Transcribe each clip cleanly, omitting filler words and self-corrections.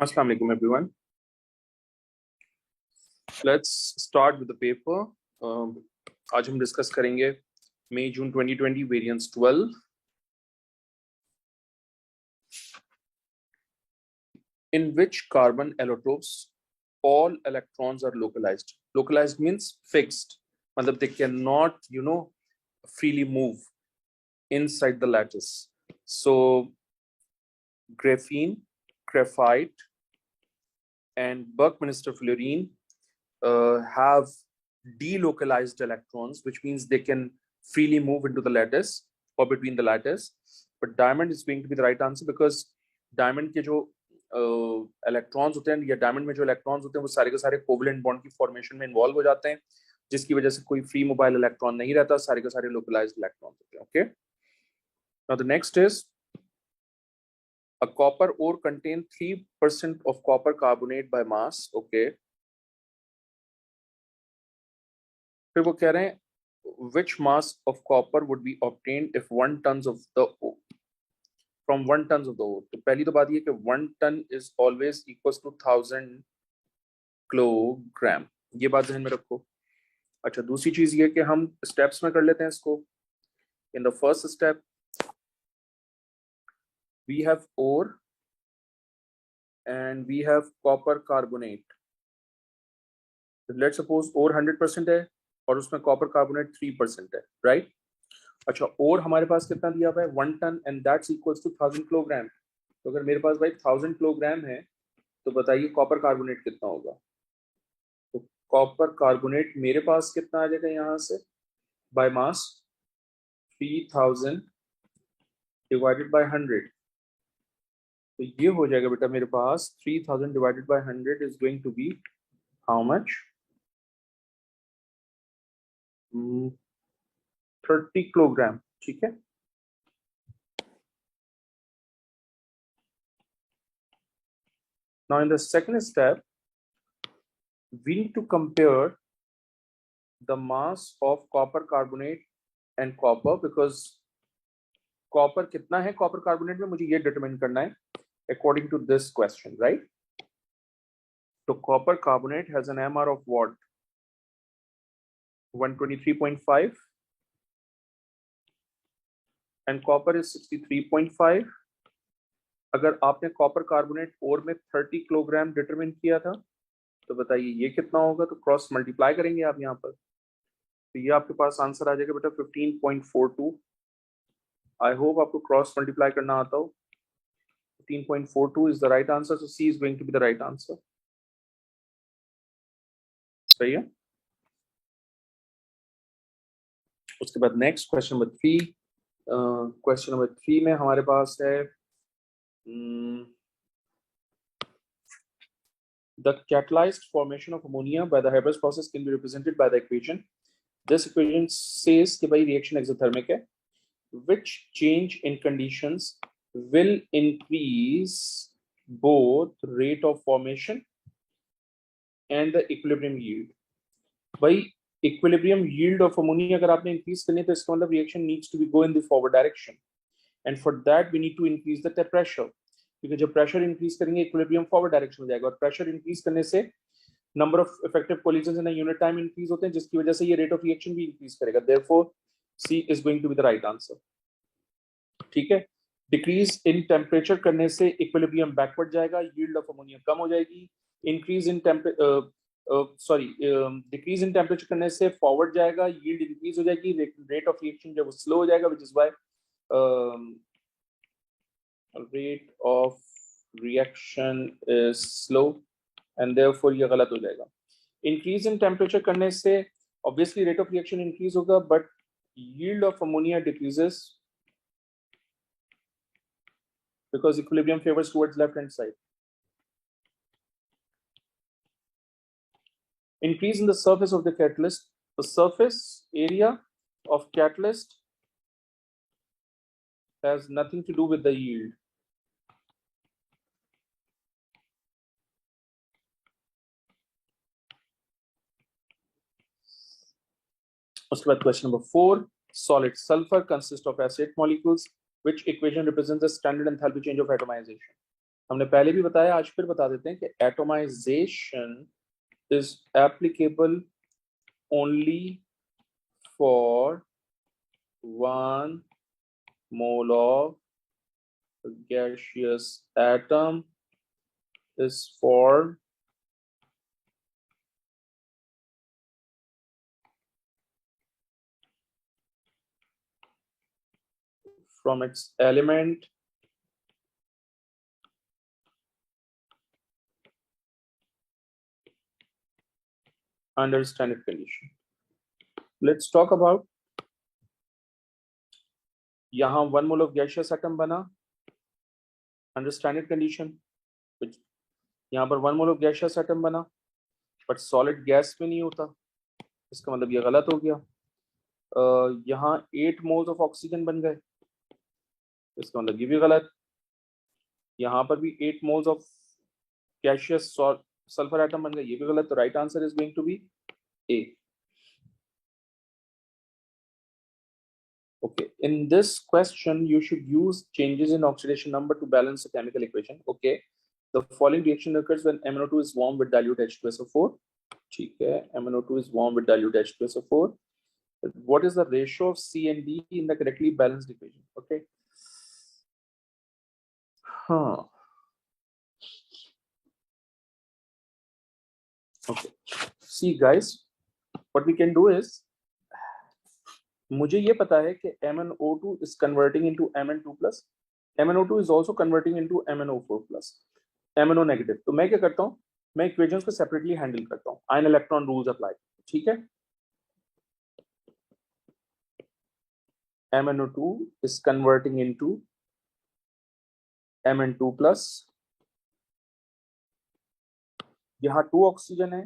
Assalamu alaikum everyone. Let's start with the paper. आज हम discuss करेंगे मई जून 2020 variance 12. In which carbon allotropes all electrons are localized. Localized means fixed. मतलब they cannot, freely move inside the lattice. So graphene, graphite, and Buckminster fullerene have delocalized electrons, which means they can freely move into the lattice or between the lattice. But diamond is going to be the right answer because diamond के जो electrons होते हैं या diamond में जो electrons होते हैं वो सारे के सारे कोवलेंट बॉन्ड की फॉर्मेशन में इन्वॉल्व हो जाते हैं, जिसकी वजह से कोई फ्री मोबाइल इलेक्ट्रॉन नहीं रहता, सारे के सारे लोकलाइज्ड इलेक्ट्रॉन्स होते हैं. Okay, now the next is a copper ore contain 3% of copper carbonate by mass. Okay, फिर वो कह रहे हैं which mass of copper would be obtained if 1 tons of the ore from 1 tons of the ore. तो पहली तो बात ये कि 1 ton is always equals to 1000 kilogram, ये बात ध्यान में रखो. अच्छा, दूसरी चीज ये कि हम स्टेप्स में कर लेते हैं इसको. In the first step we have ore and we have copper carbonate. Let's suppose ore 100% है और उसमें कॉपर कार्बोनेट 3% है, राइट? अच्छा, और हमारे पास कितना दिया हुआ है 1 ton and that's equals to 1000 kilogram. तो अगर मेरे पास भाई 1000 किलोग्राम है तो बताइए कॉपर कार्बोनेट कितना होगा. तो कॉपर कार्बोनेट मेरे पास कितना आ जाएगा यहाँ से बाय मास 3000 डिवाइडेड बाय 100. तो ये हो जाएगा बेटा मेरे पास 3000 divided by 100 is going to be how much 30 kilogram. ठीक है, now in the second step we need to compare the mass of copper carbonate and copper because copper कितना है copper carbonate में मुझे ये determine करना है according to this question, right? So copper carbonate has an MR of what? 123.5 and copper is 63.5. अगर आपने copper carbonate और में 30 किलोग्राम डिटरमिन किया था तो बताइए ये कितना होगा. तो क्रॉस मल्टीप्लाई करेंगे आप यहाँ पर, तो ये आपके पास आंसर आ जाएगा बेटा 15.42. आई होप आपको क्रॉस मल्टीप्लाई करना आता हो. 15.42 is the right answer, so C is going to be the right answer. सही है. उसके बाद next question number 3. Question number 3 में हमारे पास है the catalyzed formation of ammonia by the Haber's process can be represented by the equation. This equation says कि भाई reaction exothermic है. Which change in conditions will increase both rate of formation and the equilibrium yield. भाई equilibrium yield of ammonia अगर आपने increase करनी है तो इसका मतलब reaction needs to be go in the forward direction, and for that we need to increase the pressure, क्योंकि जब pressure increase करेंगे equilibrium forward direction में जाएगा और pressure increase करने से number of effective collisions in a unit time increase होते हैं, जिसकी वजह से ये rate of reaction भी increase करेगा. Therefore C is going to be the right answer. ठीक है, डिक्रीज इन टेम्परेचर करने से इक्विलिब्रियम बैकवर्ड जाएगा, यील्ड ऑफ अमोनिया कम हो जाएगी. Increase in decrease in temperature करने से फॉरवर्ड जाएगा, यील्ड इंक्रीज हो जाएगी, रेट ऑफ रिएक्शन जब वो स्लो हो जाएगा, which is why rate of reaction is slow and therefore ये गलत हो जाएगा. इंक्रीज इन टेम्परेचर करने से obviously rate of reaction increase होगा but yield of ammonia decreases because equilibrium favors towards left hand side. Increase in the surface of the catalyst. The surface area of catalyst has nothing to do with the yield. उसके बाद question number 4. Solid sulfur consists of acid molecules. Which equation represents the standard enthalpy change of atomization? हमने पहले भी बताया, आज फिर बता देते हैं कि atomisation is applicable only for 1 mole of gaseous atom is formed from its element under standard condition. Let's talk about यहाँ 1 mole of gaseous atom बना under standard condition. यहाँ पर 1 mole of gaseous atom बना but solid gas में नहीं होता, इसका मतलब ये गलत हो गया। यहाँ 8 moles ऑफ ऑक्सीजन बन गए, इसका मतलब ये भी गलत। यहाँ पर भी 8 moles of gaseous sulphur atom बन गए, ये भी गलत। तो right answer is going to be A. Okay, in this question, you should use changes in oxidation number to balance the chemical equation. Okay, the following reaction occurs when MnO2 is warm with dilute H2SO4. ठीक है, MnO2 is warm with dilute H2SO4. What is the ratio of C and D in the correctly balanced equation? Okay. Okay. See, guys, what we can do is, मुझे ये पता है कि MnO2 is converting into Mn2 plus, MnO2 is also converting into MnO4 plus, MnO negative। तो मैं क्या करता हूँ, मैं इक्वेशंस को सेपरेटली हैंडल करता हूँ, आयन इलेक्ट्रॉन रूल्स अप्लाई। ठीक है, MnO2 is converting into Mn2 plus, यहाँ 2 ऑक्सीजन है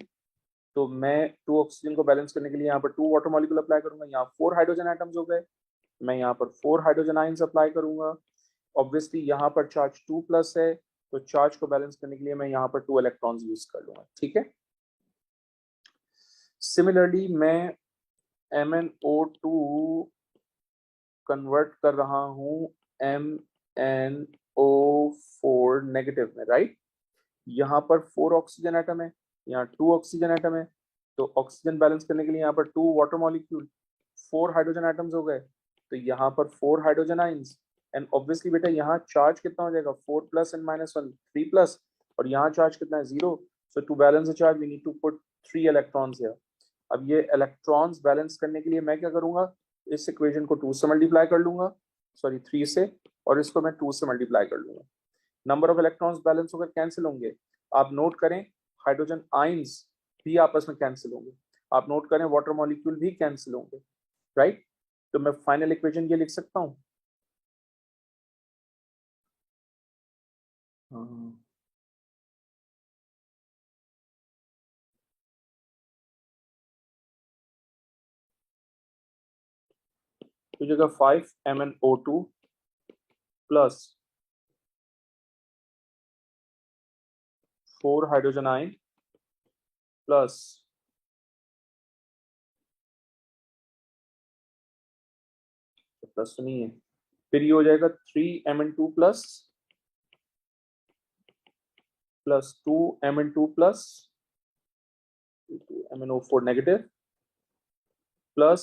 तो मैं 2 ऑक्सीजन को बैलेंस करने के लिए यहाँ पर 2 वाटर मॉलिक्यूल अप्लाई करूंगा। यहाँ 4 हाइड्रोजन एटम्स हो गए, मैं यहाँ पर 4 हाइड्रोजन आयंस अप्लाई करूंगा। ऑब्वियसली यहाँ पर चार्ज 2 प्लस है, तो चार्ज को बैलेंस करने के लिए मैं यहाँ पर 2 इलेक्ट्रॉन्स यूज कर लूंगा। ठीक है, सिमिलरली मैं MnO2 कन्वर्ट कर रहा हूँ MnO4 नेगेटिव में, राइट। यहाँ पर 4 ऑक्सीजन एटम है, यहाँ 2 ऑक्सीजन एटम है, तो ऑक्सीजन बैलेंस करने के लिए यहाँ पर 2 वाटर मॉलिक्यूल, 4 हाइड्रोजन एटम्स हो गए, तो यहाँ पर 4 हाइड्रोजन आइंस। एंड ऑब्वियसली बेटा यहाँ चार्ज कितना हो जाएगा, 4 प्लस एंड -1 3 प्लस, और यहाँ चार्ज कितना है 0। So to balance the charge we need to put 3 electrons here. अब ये इलेक्ट्रॉन्स बैलेंस करने के लिए मैं क्या करूंगा, इस इक्वेशन को 2 से मल्टीप्लाई कर लूंगा, सॉरी 3 से, और इसको मैं 2 से मल्टीप्लाई कर लूंगा। नंबर ऑफ इलेक्ट्रॉन्स बैलेंस होकर कैंसिल होंगे। आप नोट करें हाइड्रोजन आइंस भी आपस में कैंसिल होंगे, आप नोट करें वाटर मॉलिक्यूल भी कैंसिल होंगे, राइट। तो मैं फाइनल इक्वेशन ये लिख सकता हूं, तो जगह 5 MnO2 plus 4 hydrogen ion plus plus तो नहीं है, फिर ये हो जाएगा 3 Mn2 plus 2 Mn2 plus MnO4 negative plus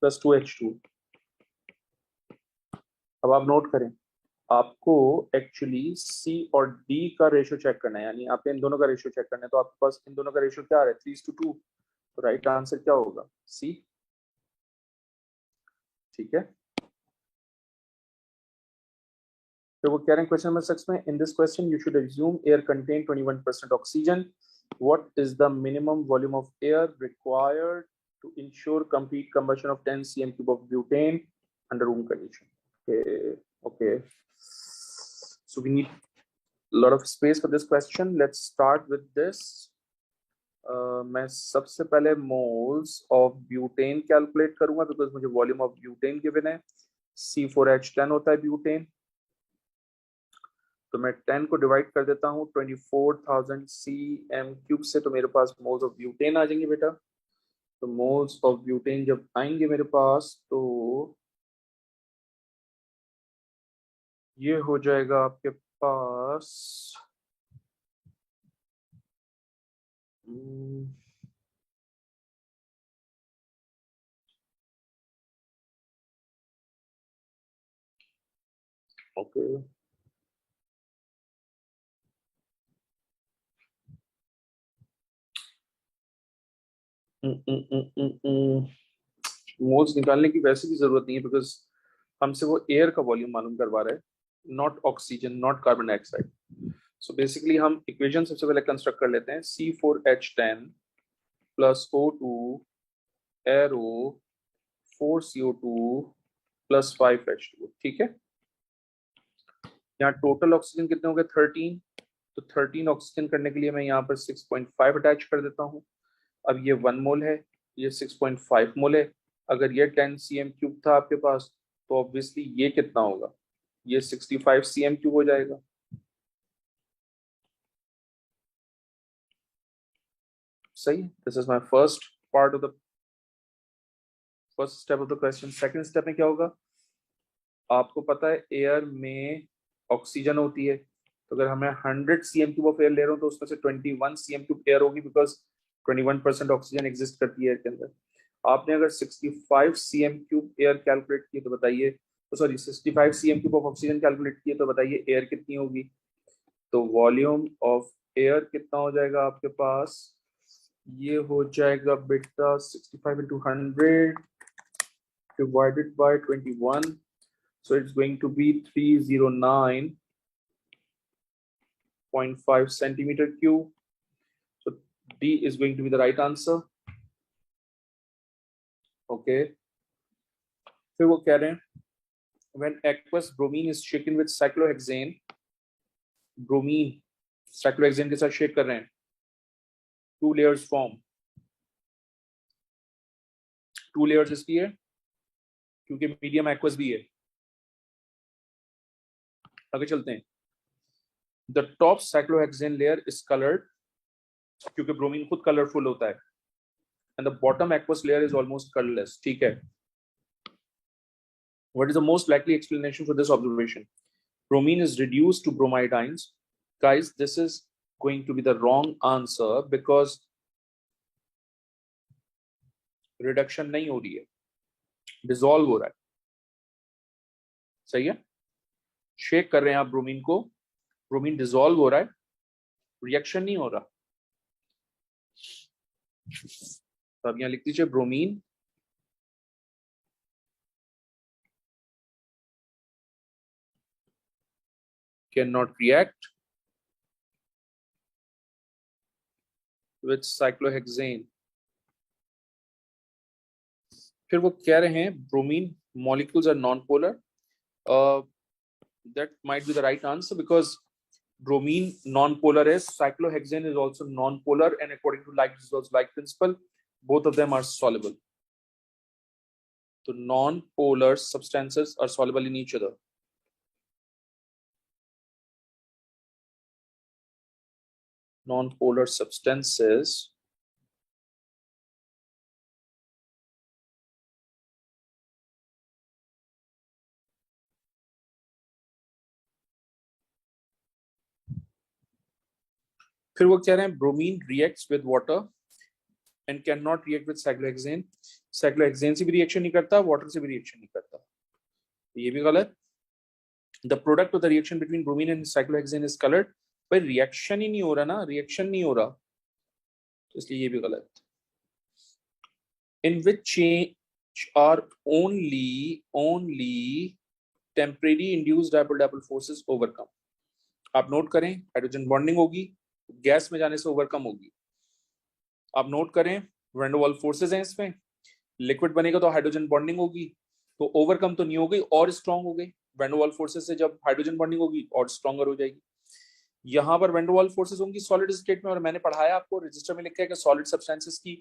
+2H2। अब आप नोट करें, आपको एक्चुअली C और D का रेशियो चेक करना है, यानी आपने इन दोनों का रेशियो चेक करना है। तो आपके पास इन दोनों का रेशियो क्या आ रहा है, 3:2। तो राइट आंसर क्या होगा, C। ठीक है, तो वो कह रहे हैं क्वेश्चन नंबर 6 में, in this question you should assume air contain 21% oxygen, what is the minimum volume of air required to ensure complete combustion of 10 cm³ of butane under room condition. Okay, so we need a lot of space for this question. Let's start with this. मैं सबसे पहले moles of butane calculate करूंगा, because मुझे volume of butane given है। C4H10 होता है butane, तो मैं 10 को डिवाइड कर देता हूँ 24,000 cm³ से, तो मेरे पास मोल्स ऑफ ब्यूटेन आ जाएंगे बेटा। तो मोल्स ऑफ ब्यूटेन जब आएंगे मेरे पास, तो ये हो जाएगा आपके पास ओके मोल्स निकालने की वैसे भी जरूरत नहीं है, बिकॉज हमसे वो एयर का वॉल्यूम मालूम करवा रहा है, not oxygen, not carbon dioxide. So basically हम इक्वेशन सबसे पहले कंस्ट्रक्ट कर लेते हैं। C4H10 plus O2 arrow 4CO2 plus 5H2। ठीक है, यहाँ टोटल ऑक्सीजन कितने हो गए 13। तो 13 ऑक्सीजन करने के लिए मैं यहाँ पर 6.5 अटैच कर देता हूँ। अब ये 1 मोल है, ये 6.5 मोल है। अगर ये 10 cm³ था आपके पास, तो ऑब्वियसली ये कितना होगा, ये 65 cm³ हो जाएगा। सही, this is my first part of the first step of the question. Second step में क्या होगा, आपको पता है एयर में ऑक्सीजन होती है, तो अगर हमें 100 cm³ ऑफ एयर ले रहा हूँ, तो उसमें से 21 cm³ एयर होगी, बिकॉज 21% ऑक्सीजन एग्जिस्ट करती है एयर के अंदर। आपने अगर 65 cm³ एयर कैलकुलेट किए तो बताइए, तो sorry 65 cm³ of oxygen calculate किए तो बताइए एयर कितनी होगी। तो वॉल्यूम ऑफ एयर कितना हो जाएगा आपके पास, ये हो जाएगा बेटा 65 into 100 divided by 21, so it's going to be 309.5 centimeter cube. So D is going to be the right answer. Okay, फिर वो कह रहे हैं when aqueous bromine is shaken with cyclohexane, bromine cyclohexane के साथ शेक कर रहे हैं, 2 layers form। 2 layers इसलिए क्योंकि मीडियम एक्वस भी है। आगे चलते हैं। The top cyclohexane layer is coloured, क्योंकि ब्रोमीन खुद कलरफुल होता है, and the bottom aqueous layer is almost colourless. ठीक है, what is the most likely explanation for this observation, bromine is reduced to bromide ions? Guys, this is going to be the wrong answer because reduction नहीं हो रही है, dissolve हो रहा है। सही है, शेक कर रहे हैं आप ब्रोमीन को, ब्रोमीन डिसॉल्व हो रहा है, रिएक्शन नहीं हो रहा। तो अब यहां लिख दीजिए bromine can not react with cyclohexane. फिर वो कह रहे हैं bromine molecules are non polar. that might be the right answer because bromine non-polar is, cyclohexane is also non-polar, and according to like principle, both of them are soluble. So non-polar substances are soluble in each other. Non-polar substances फिर वो कह रहे हैं bromine reacts with water and can not react with cyclohexane. Cyclohexane से भी reaction नहीं करता, water से भी रिएक्शन नहीं करता, ये भी गलत। The product of the reaction between bromine and cyclohexane is coloured. भाई रिएक्शन ही नहीं हो रहा ना, रिएक्शन नहीं हो रहा, तो इसलिए ये भी गलत। In which change are only temporary induced dipole dipole forces overcome. आप नोट करें, हाइड्रोजन बॉन्डिंग होगी, गैस में जाने से ओवरकम होगी। आप नोट करें, वैन डर वाल्स फोर्सेस हैं इसमें, लिक्विड बनेगा तो हाइड्रोजन बॉन्डिंग होगी, तो ओवरकम तो नहीं हो गई और स्ट्रांग हो गई। वैन डर वाल्स फोर्सेस से जब हाइड्रोजन बॉन्डिंग होगी और स्ट्रॉन्गर हो जाएगी। यहां पर वैन डर वाल्स फोर्सेस होंगी सॉलिड स्टेट में, और मैंने पढ़ाया आपको, रजिस्टर में लिखा है कि सॉलिड सब्सटेंसेस की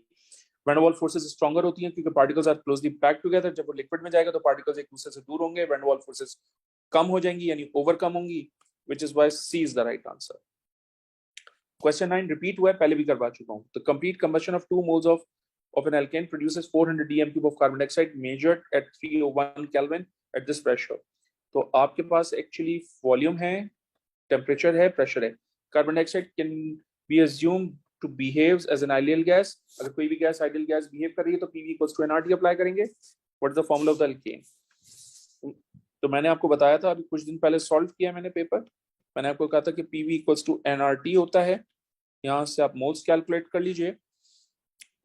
van der Waals forces stronger होती हैं क्योंकि particles are closely packed together. जब वो लिक्विड में जाएगा तो पार्टिकल्स एक दूसरे से दूर होंगे, वैन डर वाल्स फोर्सेस कम हो जाएंगी यानी ओवरकम होंगी। which is why C is the right answer. Question 9 repeat हुआ है, पहले भी करवा चुका हूँ. The complete combustion of 2 moles of an alkane produces 400 dm cube of carbon dioxide measured at 301 Kelvin at this pressure. तो आपके पास एक्चुअली वॉल्यूम है, टेम्परेचर है, प्रेशर है. Carbon dioxide can be assumed to behave as an ideal gas. अगर कोई भी gas ideal gas behave कर रही है तो PV equals to nRT apply करेंगे. What is the formula of the alkane? तो मैंने आपको बताया था, अभी कुछ दिन पहले सॉल्व किया मैंने पेपर. मैंने आपको कहा था कि PV equals to nRT होता है. यहाँ से आप मोल्स कैलकुलेट कर लीजिए.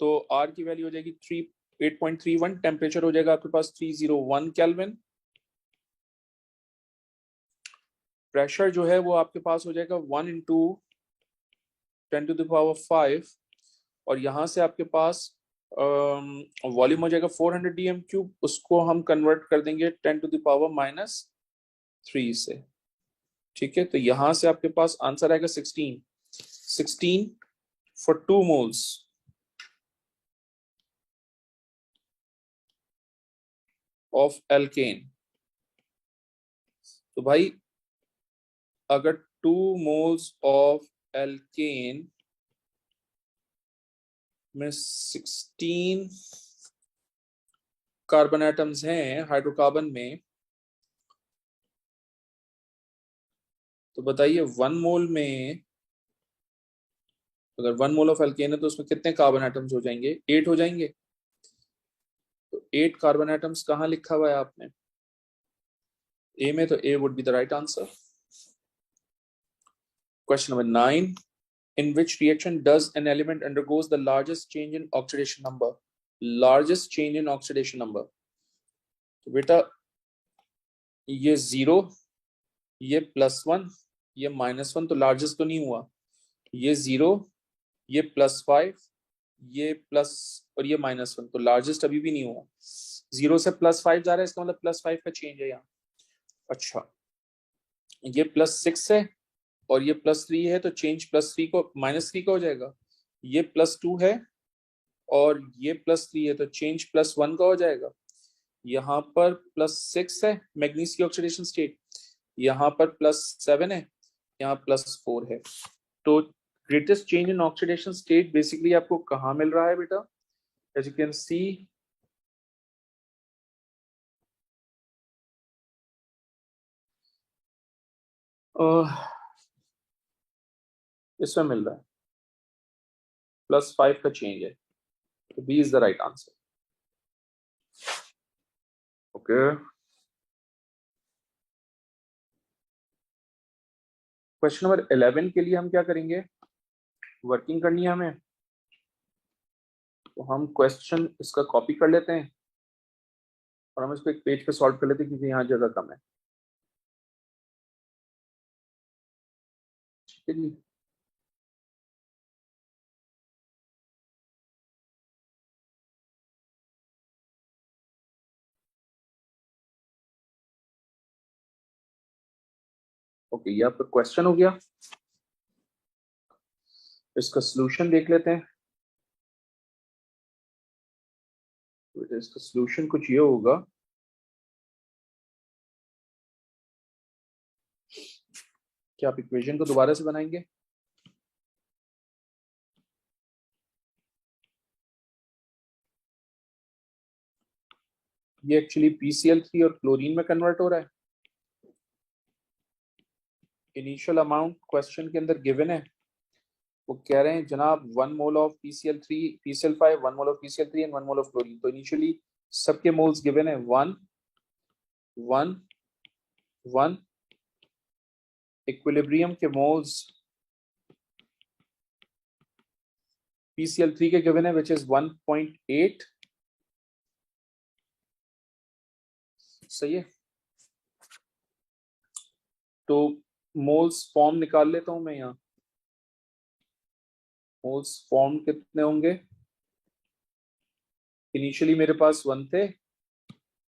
तो R की वैल्यू हो जाएगी 8.31. टेम्परेचर हो जाएगा आपके पास 301 केल्विन. प्रेशर जो है वो आपके पास हो जाएगा 1 इंटू 10⁵, और यहाँ से आपके पास वॉल्यूम हो जाएगा 400 dm क्यूब. उसको हम कन्वर्ट कर देंगे 10⁻³ से. ठीक है, तो यहाँ से आपके पास आंसर आएगा 16 फॉर 2 मोल्स ऑफ एल्केन. तो भाई अगर 2 मोल्स ऑफ एल्केन में 16 कार्बन एटम्स हैं हाइड्रोकार्बन में, तो बताइए 1 मोल में, अगर 1 मोल ऑफ एल्केन है तो उसमें कितने कार्बन एटम्स हो जाएंगे? 8 हो जाएंगे. तो 8 कार्बन एटम्स कहाँ लिखा हुआ है आपने? ए में. तो A would be the right answer. Question number 9. In which reaction does an element undergoes the largest change in oxidation number? Largest change in oxidation number. तो बेटा ये 0, ये +1, ये -1, तो लार्जेस्ट तो नहीं हुआ. ये 0, ये +5, ये प्लस और ये -1, तो लार्जेस्ट अभी भी नहीं हुआ. 0 से +5 जा रहा है, इसका मतलब +5 का चेंज है यहाँ. अच्छा, ये +6 है और ये +3 है, तो चेंज +3 को -3 का हो जाएगा. ये +2 है और ये +3 है, तो चेंज +1 का हो जाएगा. यहाँ पर +6 है मैग्नीज की ऑक्सीडेशन स्टेट, यहाँ पर +7 है, यहाँ +4 है. तो greatest change in oxidation state basically आपको कहाँ मिल रहा है बेटा? एज यू कैन सी, इसमें मिल रहा है. +5 का चेंज है, तो B is the right answer. Okay, question number 11 के लिए हम क्या करेंगे? वर्किंग करनी है हमें. तो हम क्वेश्चन इसका कॉपी कर लेते हैं और हम इसको एक पेज पे सॉल्व कर लेते हैं, क्योंकि यहाँ जगह कम है. ठीक है जी. ओके, ये आपका क्वेश्चन हो गया. इसका सॉल्यूशन देख लेते हैं. तो इसका सॉल्यूशन कुछ ये होगा कि आप इक्वेशन को दोबारा से बनाएंगे. ये एक्चुअली PCl3 और क्लोरीन में कन्वर्ट हो रहा है. इनिशियल अमाउंट क्वेश्चन के अंदर गिवन है. वो कह रहे हैं जनाब 1 mole of PCl3, PCl5, 1 mole of PCl3 and 1 mole of chlorine. तो इनिशियली सबके मोल्स गिवन है 1 1 1. इक्विलिब्रियम के मोल्स PCl3 के गिवन है विच इज 1.8. सही है. तो मोल्स फॉर्म निकाल लेता हूं मैं. यहाँ मोल्स फॉर्म कितने होंगे? इनिशियली मेरे पास 1 थे,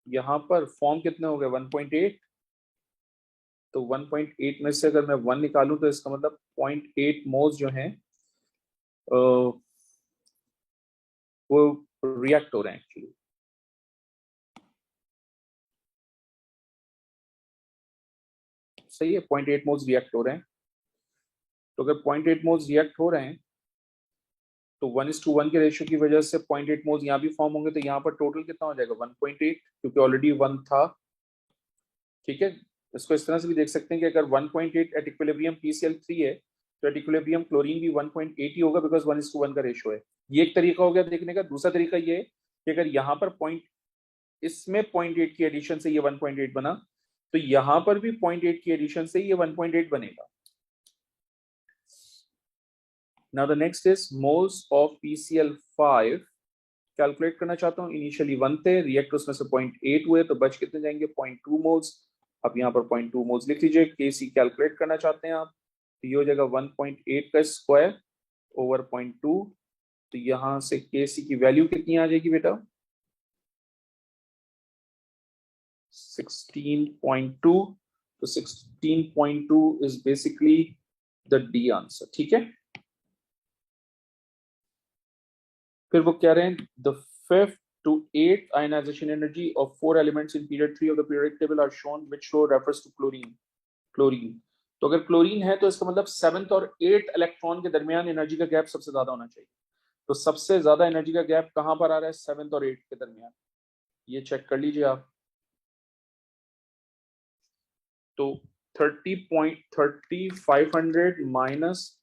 यहाँ पर फॉर्म कितने हो गए? 1.8. तो 1.8 में से अगर मैं 1 निकालूं तो इसका मतलब 0.8 मोल्स जो हैं वो रिएक्ट हो रहे हैं एक्चुअली. सही है, 0.8 मोल्स रिएक्ट हो रहे हैं। तो अगर 0.8 मोल्स रिएक्ट हो रहे हैं तो 1:1 के रेशियो की वजह से 0.8 मोल्स यहाँ भी फॉर्म होंगे, तो यहाँ पर टोटल कितना हो जाएगा 1.8, क्योंकि ऑलरेडी 1 था। ठीक है, इसको इस तरह से भी देख सकते हैं कि अगर 1.8 एट इक्विलिब्रियम PCl3 है तो एट इक्विलिब्रियम क्लोरीन भी 1.8 ही होगा, बिकॉज 1:1 का रेशियो है। ये एक तरीका हो गया देखने का। दूसरा तरीका ये है कि अगर यहाँ पर इसमें 0.8 की एडिशन से ये 1.8 बना, तो यहाँ पर भी 0.8 की एडिशन से ये 1.8 बनेगा। Now the next is moles of PCl5 calculate करना चाहता हूँ। इनिशियली 1 थे, रिएक्ट उसमें से 0.8 हुए, तो बच कितने जाएंगे 0.2 मोल्स। अब यहाँ पर 0.2 मोल्स लिख लीजिए। Kc कैलकुलेट करना चाहते हैं आप, तो ये हो जाएगा 1.8 का स्क्वायर ओवर 0.2। तो यहाँ से Kc की वैल्यू कितनी आ जाएगी बेटा 16.2। तो 16.2 is basically the D answer. ठीक है, फिर वो कह रहे हैं the 5th to 8th ionization energy of 4 elements in period 3 of the periodic table are shown, which row refers to chlorine। तो अगर क्लोरीन है तो इसका मतलब 7th और 8th इलेक्ट्रॉन के दरमियान एनर्जी का गैप सबसे ज्यादा होना चाहिए। तो सबसे ज्यादा एनर्जी का गैप कहां पर आ रहा है 7th और 8th के दरमियान, ये चेक कर लीजिए आप। तो 30.3500 माइनस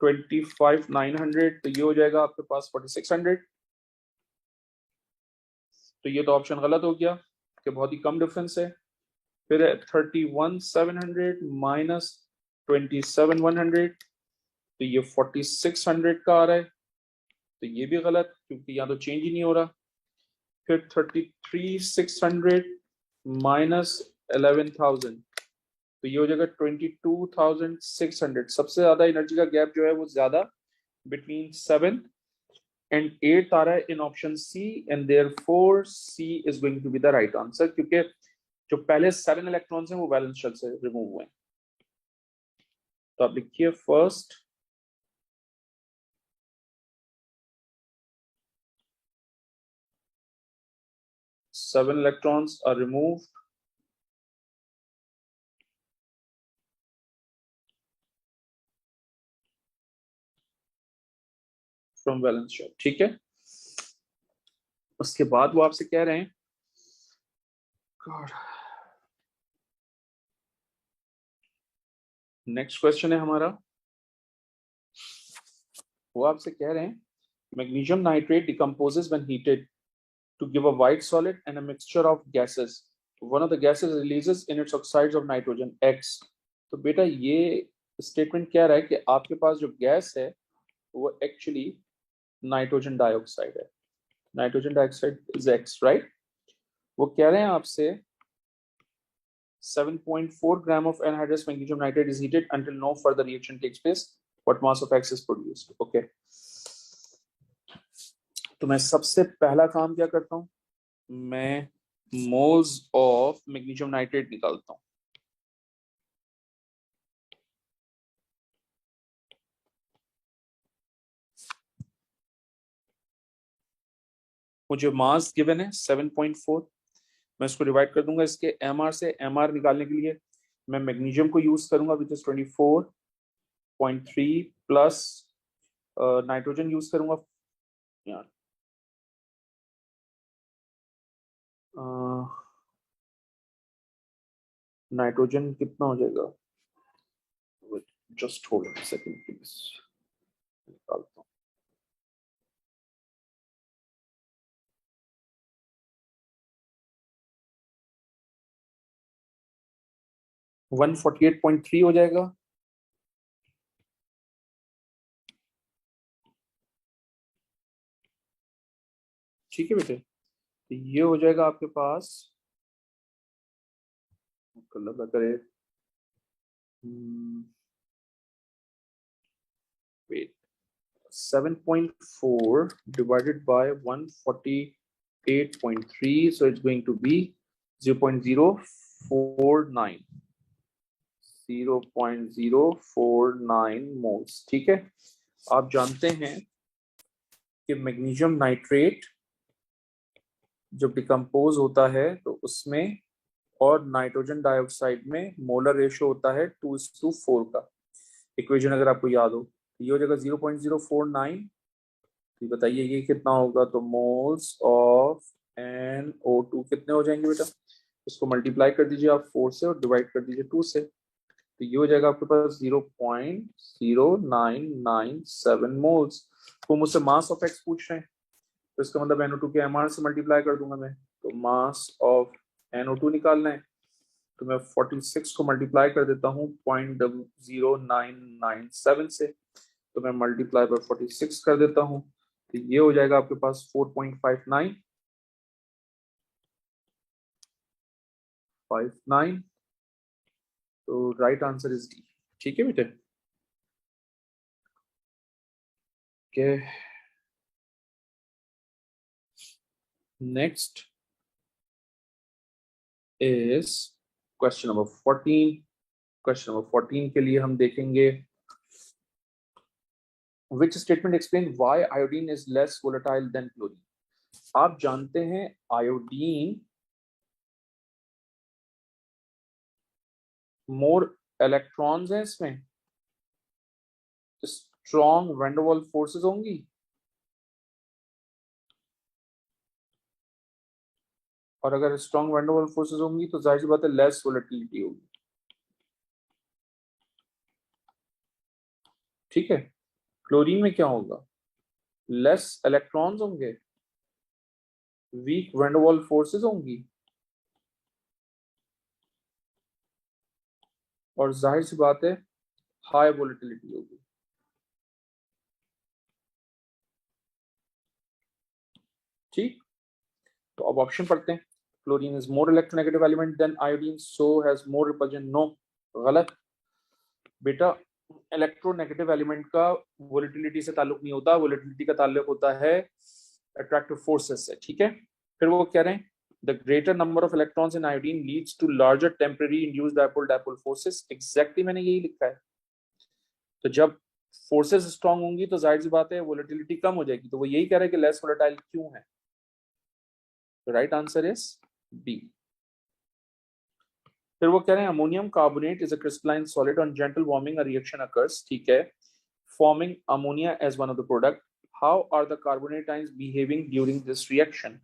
25,900, तो ये हो जाएगा आपके पास 4600। तो ये तो ऑप्शन गलत हो गया कि बहुत ही कम डिफरेंस है। फिर 31,700 माइनस 27,100, तो ये 4600 का आ रहा है, तो ये भी गलत क्योंकि यहाँ तो चेंज ही नहीं हो रहा। फिर 33,600 माइनस 11,000, तो ये हो जाएगा 22,600। सबसे ज्यादा एनर्जी का गैप जो है वो ज्यादा बिटवीन 7 and 8 आ रहा है in option C, and therefore C is going to be the right answer, क्योंकि जो पहले 7 इलेक्ट्रॉन्स हैं वो वैलेंस शेल से रिमूव हुए हैं। तो आप लिखिए first 7 electrons are removed from valence shell। ठीक है, उसके बाद वो आपसे कह रहे हैं नेक्स्ट क्वेश्चन है हमारा, वो आपसे कह रहे हैं magnesium nitrate decomposes when heated to give a white solid and a mixture of gases. One of the gases releases in its oxides of nitrogen X। तो बेटा ये स्टेटमेंट क्या रहा है कि आपके पास जो गैस है वो एक्चुअली नाइट्रोजन डाइऑक्साइड है। Nitrogen dioxide is X, right. वो कह रहे हैं आपसे 7.4 gram of anhydrous magnesium nitrate is heated until no further reaction takes place. What mass of X is produced? Okay. तो मैं सबसे पहला काम क्या करता हूं, मैं मोल्स ऑफ मैग्नीशियम नाइट्रेट निकालता हूं। मुझे मास गिवन है 7.4, मैं इसको डिवाइड कर दूंगा इसके एमआर से। एमआर निकालने के लिए मैं मैग्नीशियम को यूज करूंगा which is 24.3 plus nitrogen use करूंगा यार, नाइट्रोजन कितना हो जाएगा, just hold a second please, निकालता हूं। - 148.3 हो जाएगा। ठीक है बेटे, तो ये हो जाएगा आपके पास, लगा करे wait 7.4 divided by 148.3, so it's going to be 0.049 moles। ठीक है, आप जानते हैं कि मैग्नीशियम नाइट्रेट जब डिकम्पोज होता है तो उसमें और नाइट्रोजन डाइऑक्साइड में मोलर रेशियो होता है 2:4 का। इक्वेशन अगर आपको याद हो तो ये हो जाएगा 0.049। तो बताइए ये कितना होगा, तो मोल्स ऑफ NO2 कितने हो जाएंगे बेटा, इसको मल्टीप्लाई कर दीजिए आप 4 से और डिवाइड कर दीजिए 2 से, तो ये हो जाएगा आपके पास 0.0997 मोल्स। वो मुझसे मास ऑफ एक्स पूछ रहे हैं, तो इसका मतलब NO2 के MR से मल्टीप्लाई कर दूंगा मैं, तो मास ऑफ NO2 निकालना है, तो मैं 46 को मल्टीप्लाई कर देता हूँ 0.0997 से, तो मैं मल्टीप्लाई बाय 46 कर देता हूँ, तो ये हो जाएगा आपके पास 4.59। तो राइट आंसर इज डी। ठीक है बेटे, okay. Next is question number 14। Question number 14 के लिए हम देखेंगे which statement explain why iodine is less volatile than chlorine। आप जानते हैं आयोडीन मोर इलेक्ट्रॉन्स हैं इसमें, स्ट्रॉन्ग वैंडरवाल फोर्सेस होंगी, और अगर स्ट्रॉन्ग वैंडरवाल फोर्सेस होंगी तो जाहिर सी बात है लेस वोलेटिलिटी होगी। ठीक है, क्लोरीन में क्या होगा, लेस इलेक्ट्रॉन्स होंगे, वीक वैंडरवाल फोर्सेस होंगी, और जाहिर सी बात है हाई वोलेटिलिटी होगी। ठीक, तो अब ऑप्शन पढ़ते हैं। Chlorine is more electronegative element than iodine, so has more repulsion. No, गलत बेटा, इलेक्ट्रोनेगेटिव एलिमेंट का वोलेटिलिटी से ताल्लुक नहीं होता, वोलेटिलिटी का ताल्लुक होता है अट्रैक्टिव फोर्सेस से। ठीक है, फिर वो कह रहे हैं the greater number of electrons in iodine leads to larger temporary induced dipole dipole forces. Exactly मैंने यही लिखा है। तो जब फोर्सेस स्ट्रांग होंगी तो जाहिर सी बात है वोलेटिलिटी कम हो जाएगी, तो वो यही कह रहे हैं कि लेस वोलेटाइल क्यों है। तो राइट आंसर इज बी। फिर वो कह रहे हैं ammonium carbonate is a crystalline solid on gentle warming a reaction occurs. ठीक है, forming ammonia as one of the product, how are the carbonate ions behaving during this reaction.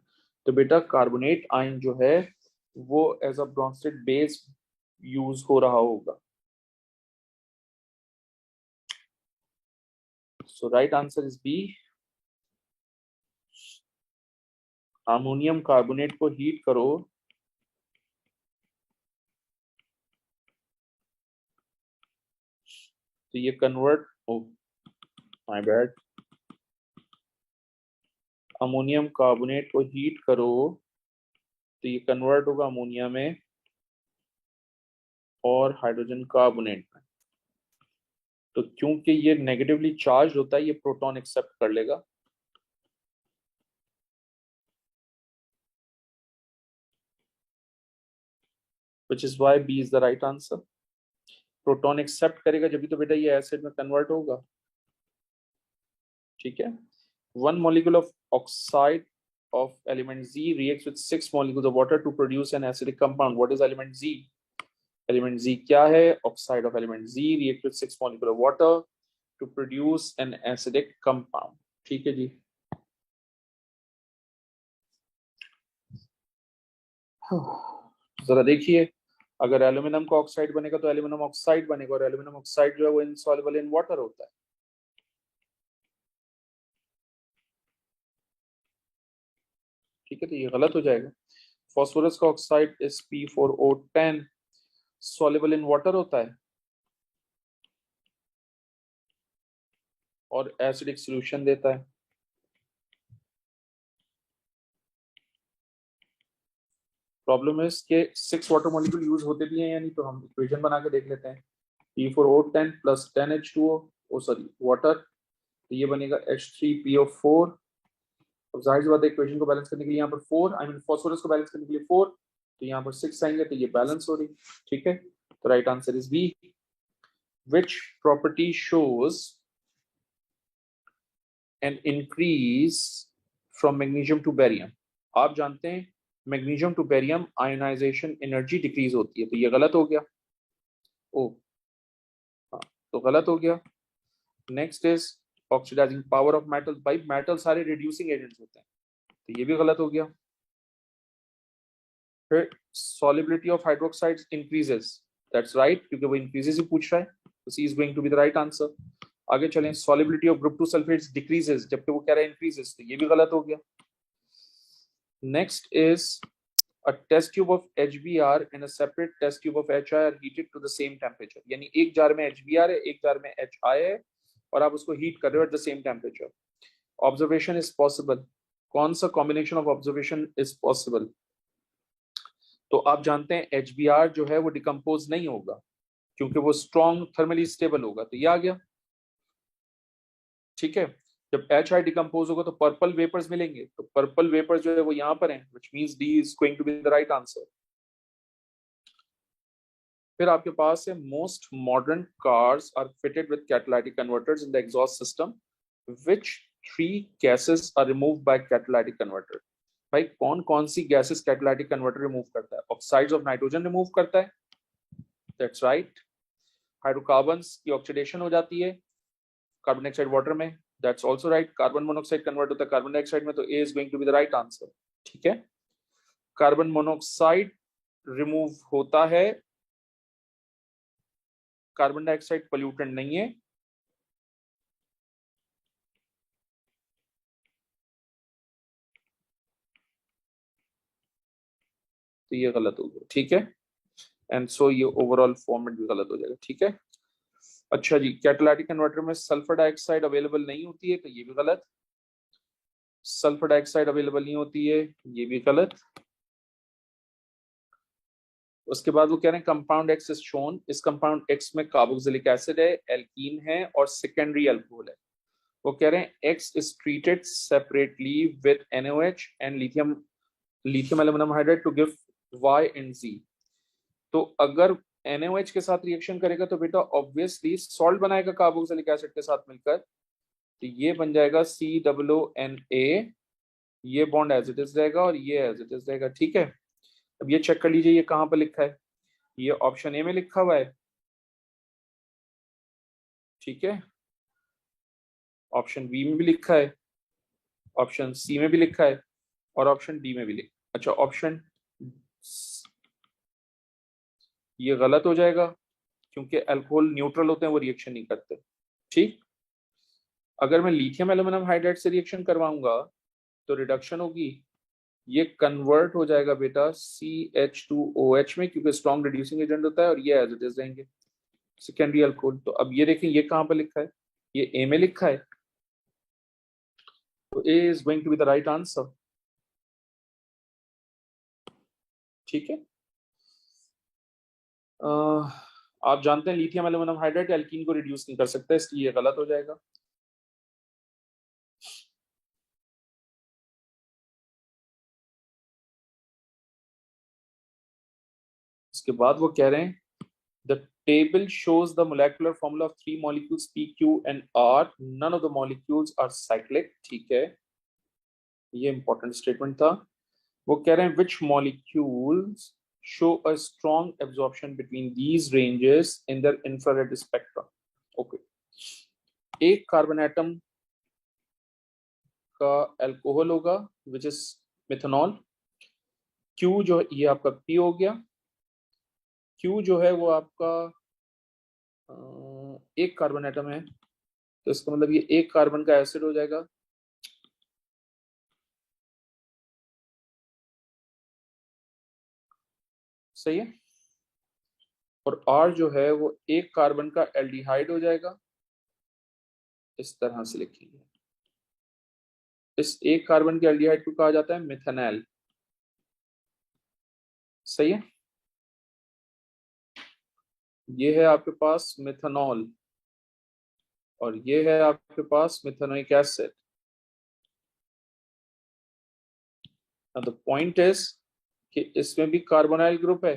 तो बेटा carbonate ion जो है वो as a Bronsted base use हो रहा होगा। So right answer is B. Ammonium carbonate को हीट करो तो ये convert, oh my bad, ammonium carbonate को हीट करो तो ये कन्वर्ट होगा अमोनिया में और हाइड्रोजन कार्बोनेट में। तो क्योंकि ये नेगेटिवली चार्ज होता है ये प्रोटॉन एक्सेप्ट कर लेगा, which is why B is the right answer। Proton accept करेगा जब भी तो बेटा ये एसिड में कन्वर्ट होगा। ठीक है, one molecule of oxide of element Z reacts with 6 molecules of water to produce an acidic compound। What is element Z? Element Z क्या है, oxide of element Z react with 6 molecules of water to produce an acidic compound। ठीक है जी, जरा देखिए, अगर aluminium का oxide बनेगा तो एल्यूमिनियम ऑक्साइड बनेगा, और एल्यूमिनियम ऑक्साइड जो है वो इनसॉल्युबल इन वाटर होता है। ठीक है, तो ये गलत हो जाएगा। फास्फोरस का oxide Sp4O10 soluble in water होता है और एसिडिक सॉल्यूशन देता है। प्रॉब्लम है कि 6 वाटर मॉलिक्यूल यूज होते भी हैं या नहीं, तो हम इक्वेशन बना के देख लेते हैं। P4O10 प्लस 10H2O, ओ सॉरी वाटर, तो ये बनेगा H3PO4। अब जाहिर सी बात है इक्वेशन को बैलेंस करने के लिए यहाँ पर 4, आई मीन फास्फोरस को बैलेंस करने के लिए 4, तो यहाँ पर 6 आएंगे, तो ये बैलेंस हो रही। ठीक है, तो right answer is B. Which property shows an increase from magnesium to barium. आप जानते हैं magnesium to barium ionisation energy decrease होती है, तो ये गलत हो गया। ओ हाँ, तो गलत हो गया। Next is oxidising power of metal, भाई मेटल सारे रिड्यूसिंग एजेंट्स होते हैं, तो ये भी गलत हो गया। फिर solubility of hydroxides increases, that's right, क्योंकि वो increases ही पूछ रहा है, तो C is going to be the right answer। आगे चलें, solubility of group 2 sulfates decreases, जबकि वो कह रहा है increases, तो ये भी गलत हो गया। Next is a test tube of HBr and a separate test tube of HI are heated to the same temperature, यानी एक जार में HBr है, एक जार में HI है, और आप उसको हीट कर रहे हो at the same temperature। Observation is possible, कौन सा combination of observation is possible? तो आप जानते हैं HBr जो है वो डिकम्पोज नहीं होगा, क्योंकि वो स्ट्रॉन्ग थर्मली स्टेबल होगा, तो ये आ गया। ठीक है, जब HI डिकम्पोज होगा तो पर्पल वेपर्स मिलेंगे, तो पर्पल वेपर्स जो है वो यहां पर हैं, which means D is going to be the right answer. फिर आपके पास है most modern cars are fitted with catalytic converters in the exhaust system, which three gases are removed by catalytic converter. भाई कौन कौन सी गैसेस कैटालिटिक कन्वर्टर रिमूव करता है? ऑक्साइड्स ऑफ नाइट्रोजन रिमूव करता है, दैट्स राइट। हाइड्रोकार्बन्स की oxidation हो जाती है कार्बन डाइऑक्साइड वाटर में, that's also right. Carbon monoxide convert होता है कार्बन डाइऑक्साइड में, तो A is going to be the right answer. ठीक है, कार्बन मोनोऑक्साइड रिमूव होता है, कार्बन डाइऑक्साइड पोल्यूटेंट नहीं है, तो ये गलत हो गया। ठीक है, एंड सो ये ओवरऑल फॉर्मेट भी गलत हो जाएगा। ठीक है, अच्छा जी, कैटालिटिक कन्वर्टर में सल्फर डाइऑक्साइड अवेलेबल नहीं होती है, तो ये भी गलत। सल्फर डाइऑक्साइड अवेलेबल नहीं होती है, ये भी गलत। उसके बाद वो कह रहे हैं कंपाउंड एक्स इज शोन, इस कंपाउंड एक्स में कार्बोक्सिलिक एसिड है, एल्कीन है और सेकेंडरी अल्कोहल है। वो कह रहे हैं X is treated separately with NaOH and lithium aluminium hydride to give Y and Z। तो अगर NaOH के साथ रिएक्शन करेगा तो बेटा ऑब्वियसली सॉल्ट बनाएगा कार्बोक्सिलिक एसिड के साथ मिलकर, तो ये बन जाएगा COONA, ये बॉन्ड एज इट इज रहेगा और ये एज इट इज रहेगा। ठीक है, अब ये चेक कर लीजिए ये कहां पर लिखा है, ये ऑप्शन ए में लिखा हुआ है, ठीक है, ऑप्शन बी में भी लिखा है, ऑप्शन सी में भी लिखा है और ऑप्शन डी में भी लिखा। अच्छा, ऑप्शन ये गलत हो जाएगा क्योंकि अल्कोहल न्यूट्रल होते हैं, वो रिएक्शन नहीं करते। ठीक, अगर मैं लिथियम एल्यूमिनियम हाइड्राइड से रिएक्शन करवाऊंगा तो रिडक्शन होगी, ये कन्वर्ट हो जाएगा बेटा CH2OH में, क्योंकि स्ट्रॉन्ग रिड्यूसिंग एजेंट होता है, और ये एज इट इज रहेंगे सेकेंडरी अल्कोहल। तो अब ये देखें ये कहां पर लिखा है, ये ए में लिखा है, तो A is going to be the right answer. ठीक है, आप जानते हैं लिथियम एल्यूमिनियम हाइड्राइड एल्कीन को रिड्यूस नहीं कर सकता, इसलिए ये गलत हो जाएगा। इसके बाद वो कह रहे हैं the table shows the molecular formula of three molecules P, Q and R. None of the molecules are cyclic। ठीक है, ये इंपॉर्टेंट स्टेटमेंट था। वो कह रहे हैं which molecules show a strong absorption between these ranges in their infrared spectrum। Okay, एक carbon atom का अल्कोहल होगा विच इज मिथेनॉल, Q जो ये आपका P हो गया, Q जो है वो आपका एक कार्बन एटम है, तो इसका मतलब ये एक कार्बन का एसिड हो जाएगा। सही है, और R जो है वो एक कार्बन का एल्डिहाइड हो जाएगा, इस तरह से लिखेंगे। इस एक कार्बन के एल्डिहाइड को कहा जाता है मिथेनॉल। सही है, ये है आपके पास मिथेनॉल और ये है आपके पास methanoic acid. The point is कि इसमें भी कार्बोनाइल ग्रुप है,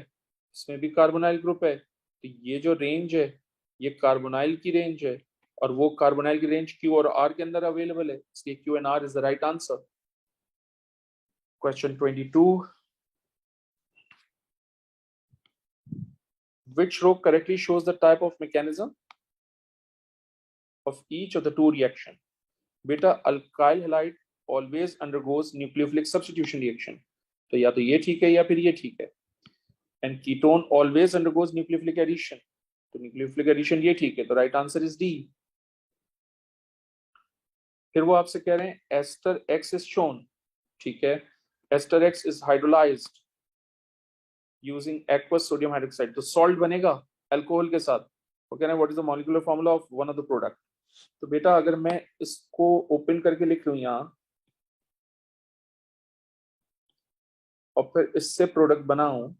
इसमें भी कार्बोनाइल ग्रुप है, तो ये जो रेंज है ये कार्बोनाइल की रेंज है, और वो कार्बोनाइल की रेंज Q और R के अंदर अवेलेबल है, इसलिए Q and R is the right answer. Question 22, Which row correctly shows the type of mechanism of each of the two reaction? बेटा alkyl halide always undergoes nucleophilic substitution reaction. तो या तो ये ठीक है या फिर ये ठीक है. And ketone always undergoes nucleophilic addition. तो nucleophilic addition ये ठीक है. तो right answer is D. फिर वो आपसे कह रहे हैं ester X is shown. ठीक है. ester X is hydrolyzed using aqueous sodium hydroxide. तो salt बनेगा अल्कोहल के साथ. वो कह रहे हैं what is the molecular formula of one of the product. तो बेटा अगर मैं इसको ओपन करके लिख लूं यहां और फिर इससे प्रोडक्ट बनाऊं,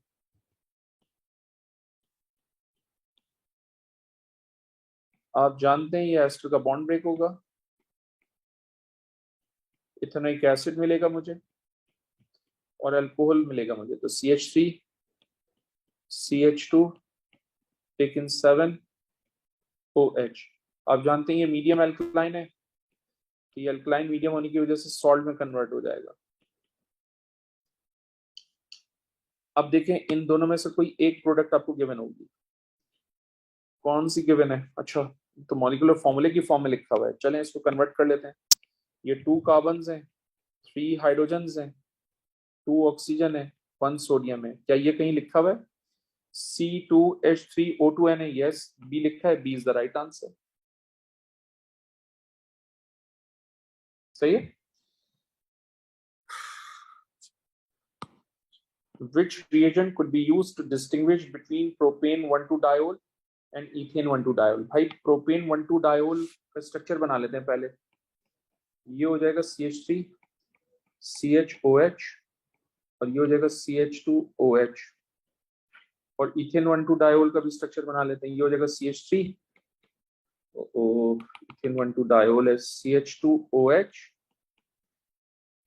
आप जानते हैं ये एस्टर का बॉन्ड ब्रेक होगा, इथेनोइक एसिड मिलेगा मुझे और अल्कोहल मिलेगा मुझे. तो CH3 CH2 टेकन 7 OH. आप जानते हैं ये मीडियम अल्कलाइन है, तो ये अल्कलाइन मीडियम होने की वजह से सॉल्ट में कन्वर्ट हो जाएगा. अब देखें इन दोनों में से कोई एक प्रोडक्ट आपको गिवन होगी. कौन सी गिवन है? अच्छा तो मॉलिक्यूलर फॉर्मूले की फॉर्म में लिखा हुआ है. चलें इसको कन्वर्ट कर लेते हैं. ये 2 कार्बन हैं, 3 हाइड्रोजन हैं, 2 ऑक्सीजन है, 1 सोडियम है. क्या ये कहीं लिखा हुआ है? C2H3O2N है. यस, बी लिखा है. B is the right answer. सही है. Which reagent could be used to distinguish between propane 1,2-diol and ethane 1,2-diol? भाई प्रोपेन 1,2-diol का स्ट्रक्चर बना लेते हैं पहले. ये हो जाएगा CH3 CHOH और ये हो जाएगा CH2OH. और इथेन 1,2-diol का भी स्ट्रक्चर बना लेते हैं. ये हो जाएगा CH3 इथेन 1,2-diol है CH2OH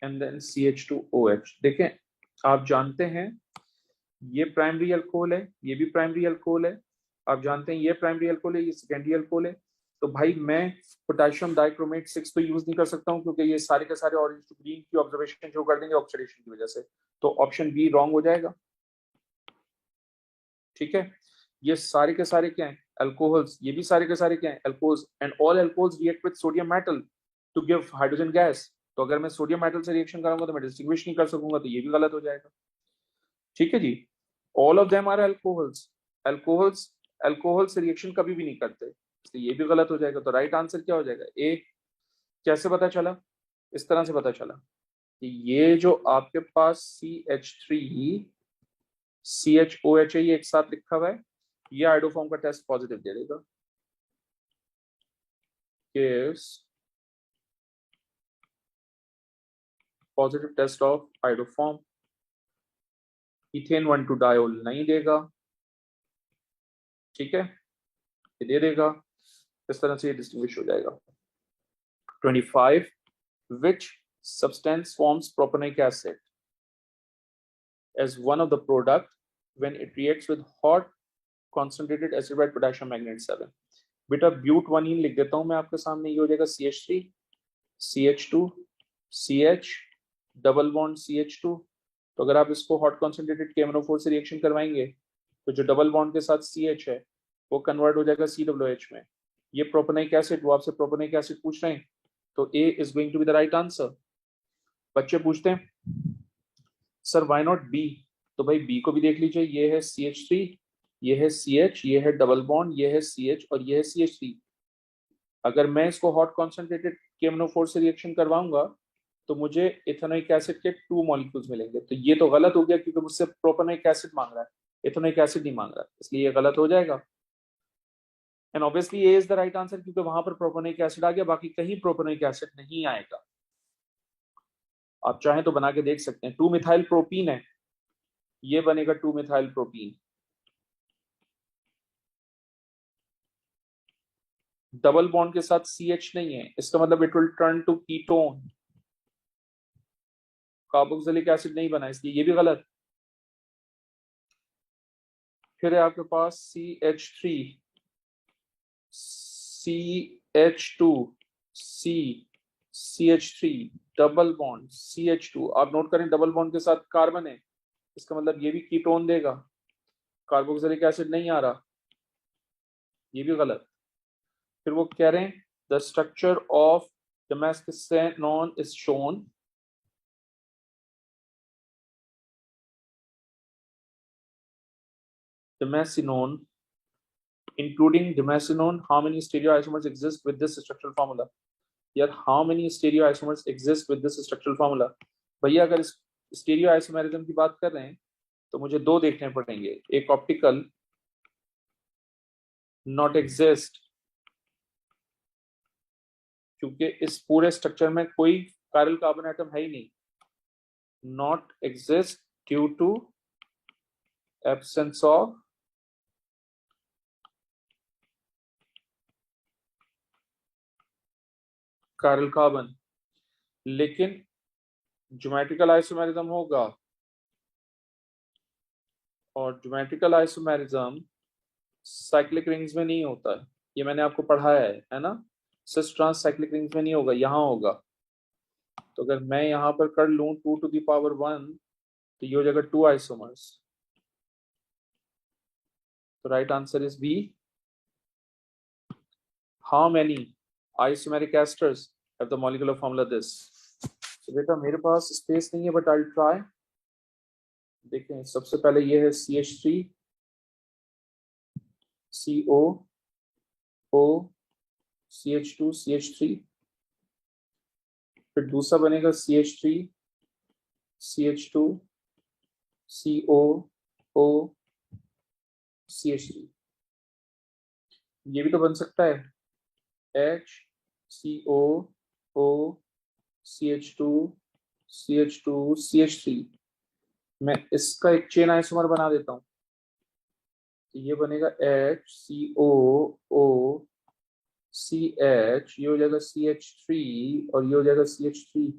एंड देन CH2OH. देखें आप जानते हैं ये प्राइमरी अल्कोहल है, ये भी प्राइमरी अल्कोहल है. आप जानते हैं ये प्राइमरी अल्कोहल है, ये सेकेंडरी अल्कोहल है. तो भाई मैं पोटेशियम डाइक्रोमेट 6 तो यूज नहीं कर सकता हूं क्योंकि ये सारे के सारे ऑरेंज टू ग्रीन की ऑब्जर्वेशन जो कर देंगे ऑक्सीडेशन की वजह से. तो ऑप्शन बी रॉन्ग हो जाएगा. ठीक है. ये सारे के सारे क्या हैं? अल्कोहल्स. ये भी सारे के सारे क्या हैं? Alcohols. And all alcohols react with sodium metal to give hydrogen gas. तो अगर मैं सोडियम मेटल से रिएक्शन करूंगा तो मैं डिस्टिंग्विश नहीं कर सकूंगा, तो ये भी गलत हो जाएगा. ठीक है जी. All of them are alcohols. Alcohols alcohol से रिएक्शन कभी भी नहीं करते, तो ये भी गलत हो जाएगा. तो राइट आंसर क्या हो जाएगा? ए. कैसे पता चला? इस तरह से पता चला कि ये जो आपके पास CH3 CHOH है ये एक साथ लिखा हुआ है, ये आइडोफॉर्म का टेस्ट पॉजिटिव दे देगा. Positive test of iodoform. Ethane 1,2-diol नहीं देगा. ठीक है, ये दे देगा. इस तरह से ये डिस्टिंग्विश हो जाएगा. 25. Which substance forms propanoic acid as one of the product when it reacts with hot concentrated acidified potassium magnate 7? बेटा ब्यूटवानीन लिख देता हूं मैं आपके सामने. ये हो जाएगा CH3 CH2 CH double bond CH2. तो अगर आप इसको हॉट कॉन्सेंट्रेटेड KMnO4 से रिएक्शन करवाएंगे तो जो डबल बॉन्ड के साथ CH है वो कन्वर्ट हो जाएगा COOH में. ये प्रोपेनोइक एसिड, वो आपसे प्रोपेनोइक एसिड पूछ रहे हैं, तो A is going to be the right answer. बच्चे पूछते हैं सर व्हाई नॉट B? तो भाई B को भी देख लीजिए. ये है CH3, ये है CH, ये है डबल बॉन्ड, ये है CH और ये है CH3. अगर मैं इसको हॉट कॉन्सेंट्रेटेड KMnO4 से रिएक्शन करवाऊंगा तो मुझे इथेनोइक एसिड के 2 मॉलिक्यूल्स मिलेंगे. तो ये तो गलत हो गया क्योंकि मुझसे प्रोपेनोइक एसिड मांग रहा है, इथेनोइक एसिड नहीं मांग रहा, इसलिए ये गलत हो जाएगा. And obviously A is the right answer क्योंकि वहां पर प्रोपेनोइक एसिड आ गया, बाकी कहीं प्रोपेनोइक एसिड नहीं आएगा. आप चाहें तो बना के देख सकते हैं. 2 मिथाइल प्रोपीन है, ये बनेगा 2 मिथाइल प्रोपीन. डबल बॉन्ड के साथ CH नहीं है, इसका मतलब it will turn to ketone. Carboxylic acid नहीं बना, इसलिए ये भी गलत. फिर है आपके पास CH3 CH2 C CH3 double bond CH2. आप नोट करें डबल बॉन्ड के साथ कार्बन है, इसका मतलब ये भी कीटोन देगा. कार्बोक्सिलिक एसिड नहीं आ रहा, ये भी गलत। फिर वो कह रहे हैं the structure of damascenone is shown. Damascenone, including damascenone, how many stereoisomers exist with this structural formula? यार how many stereoisomers exist with this structural formula? भैया अगर इस स्टीरियोआइसोमेरिज्म की बात कर रहे हैं तो मुझे दो देखने पड़ेंगे, एक ऑप्टिकल नॉट एग्जिस्ट, क्योंकि इस पूरे स्ट्रक्चर में कोई कायरल कार्बन एटम है ही नहीं, not exist due to absence of chiral carbon. लेकिन ज्योमेट्रिकल आइसोमेरिज्म होगा, और ज्योमेट्रिकल आइसोमेरिज्म साइक्लिक रिंग्स में नहीं होता है, ये मैंने आपको पढ़ाया है ना। सिस ट्रांस साइक्लिक रिंग्स में नहीं होगा, यहां होगा। तो अगर मैं यहां पर कर लूं 2 to the power 1, तो ये हो जाएगा 2 आइसोमर्स। तो right answer is B. How many isomeric esters have the molecular formula this? तो बेटा मेरे पास स्पेस नहीं है, बट आई ट्राई। देखें, सबसे पहले ये है CH3 CO O CH2 CH3, फिर दूसरा बनेगा CH3 CH2 CO O CH3। ये भी तो बन सकता है H CO O CH2 CH2 CH3। मैं इसका एक चेन आइसोमर बना देता हूं, तो ये बनेगा HCO O CH, ये हो जाएगा CH3 और ये हो जाएगा CH3,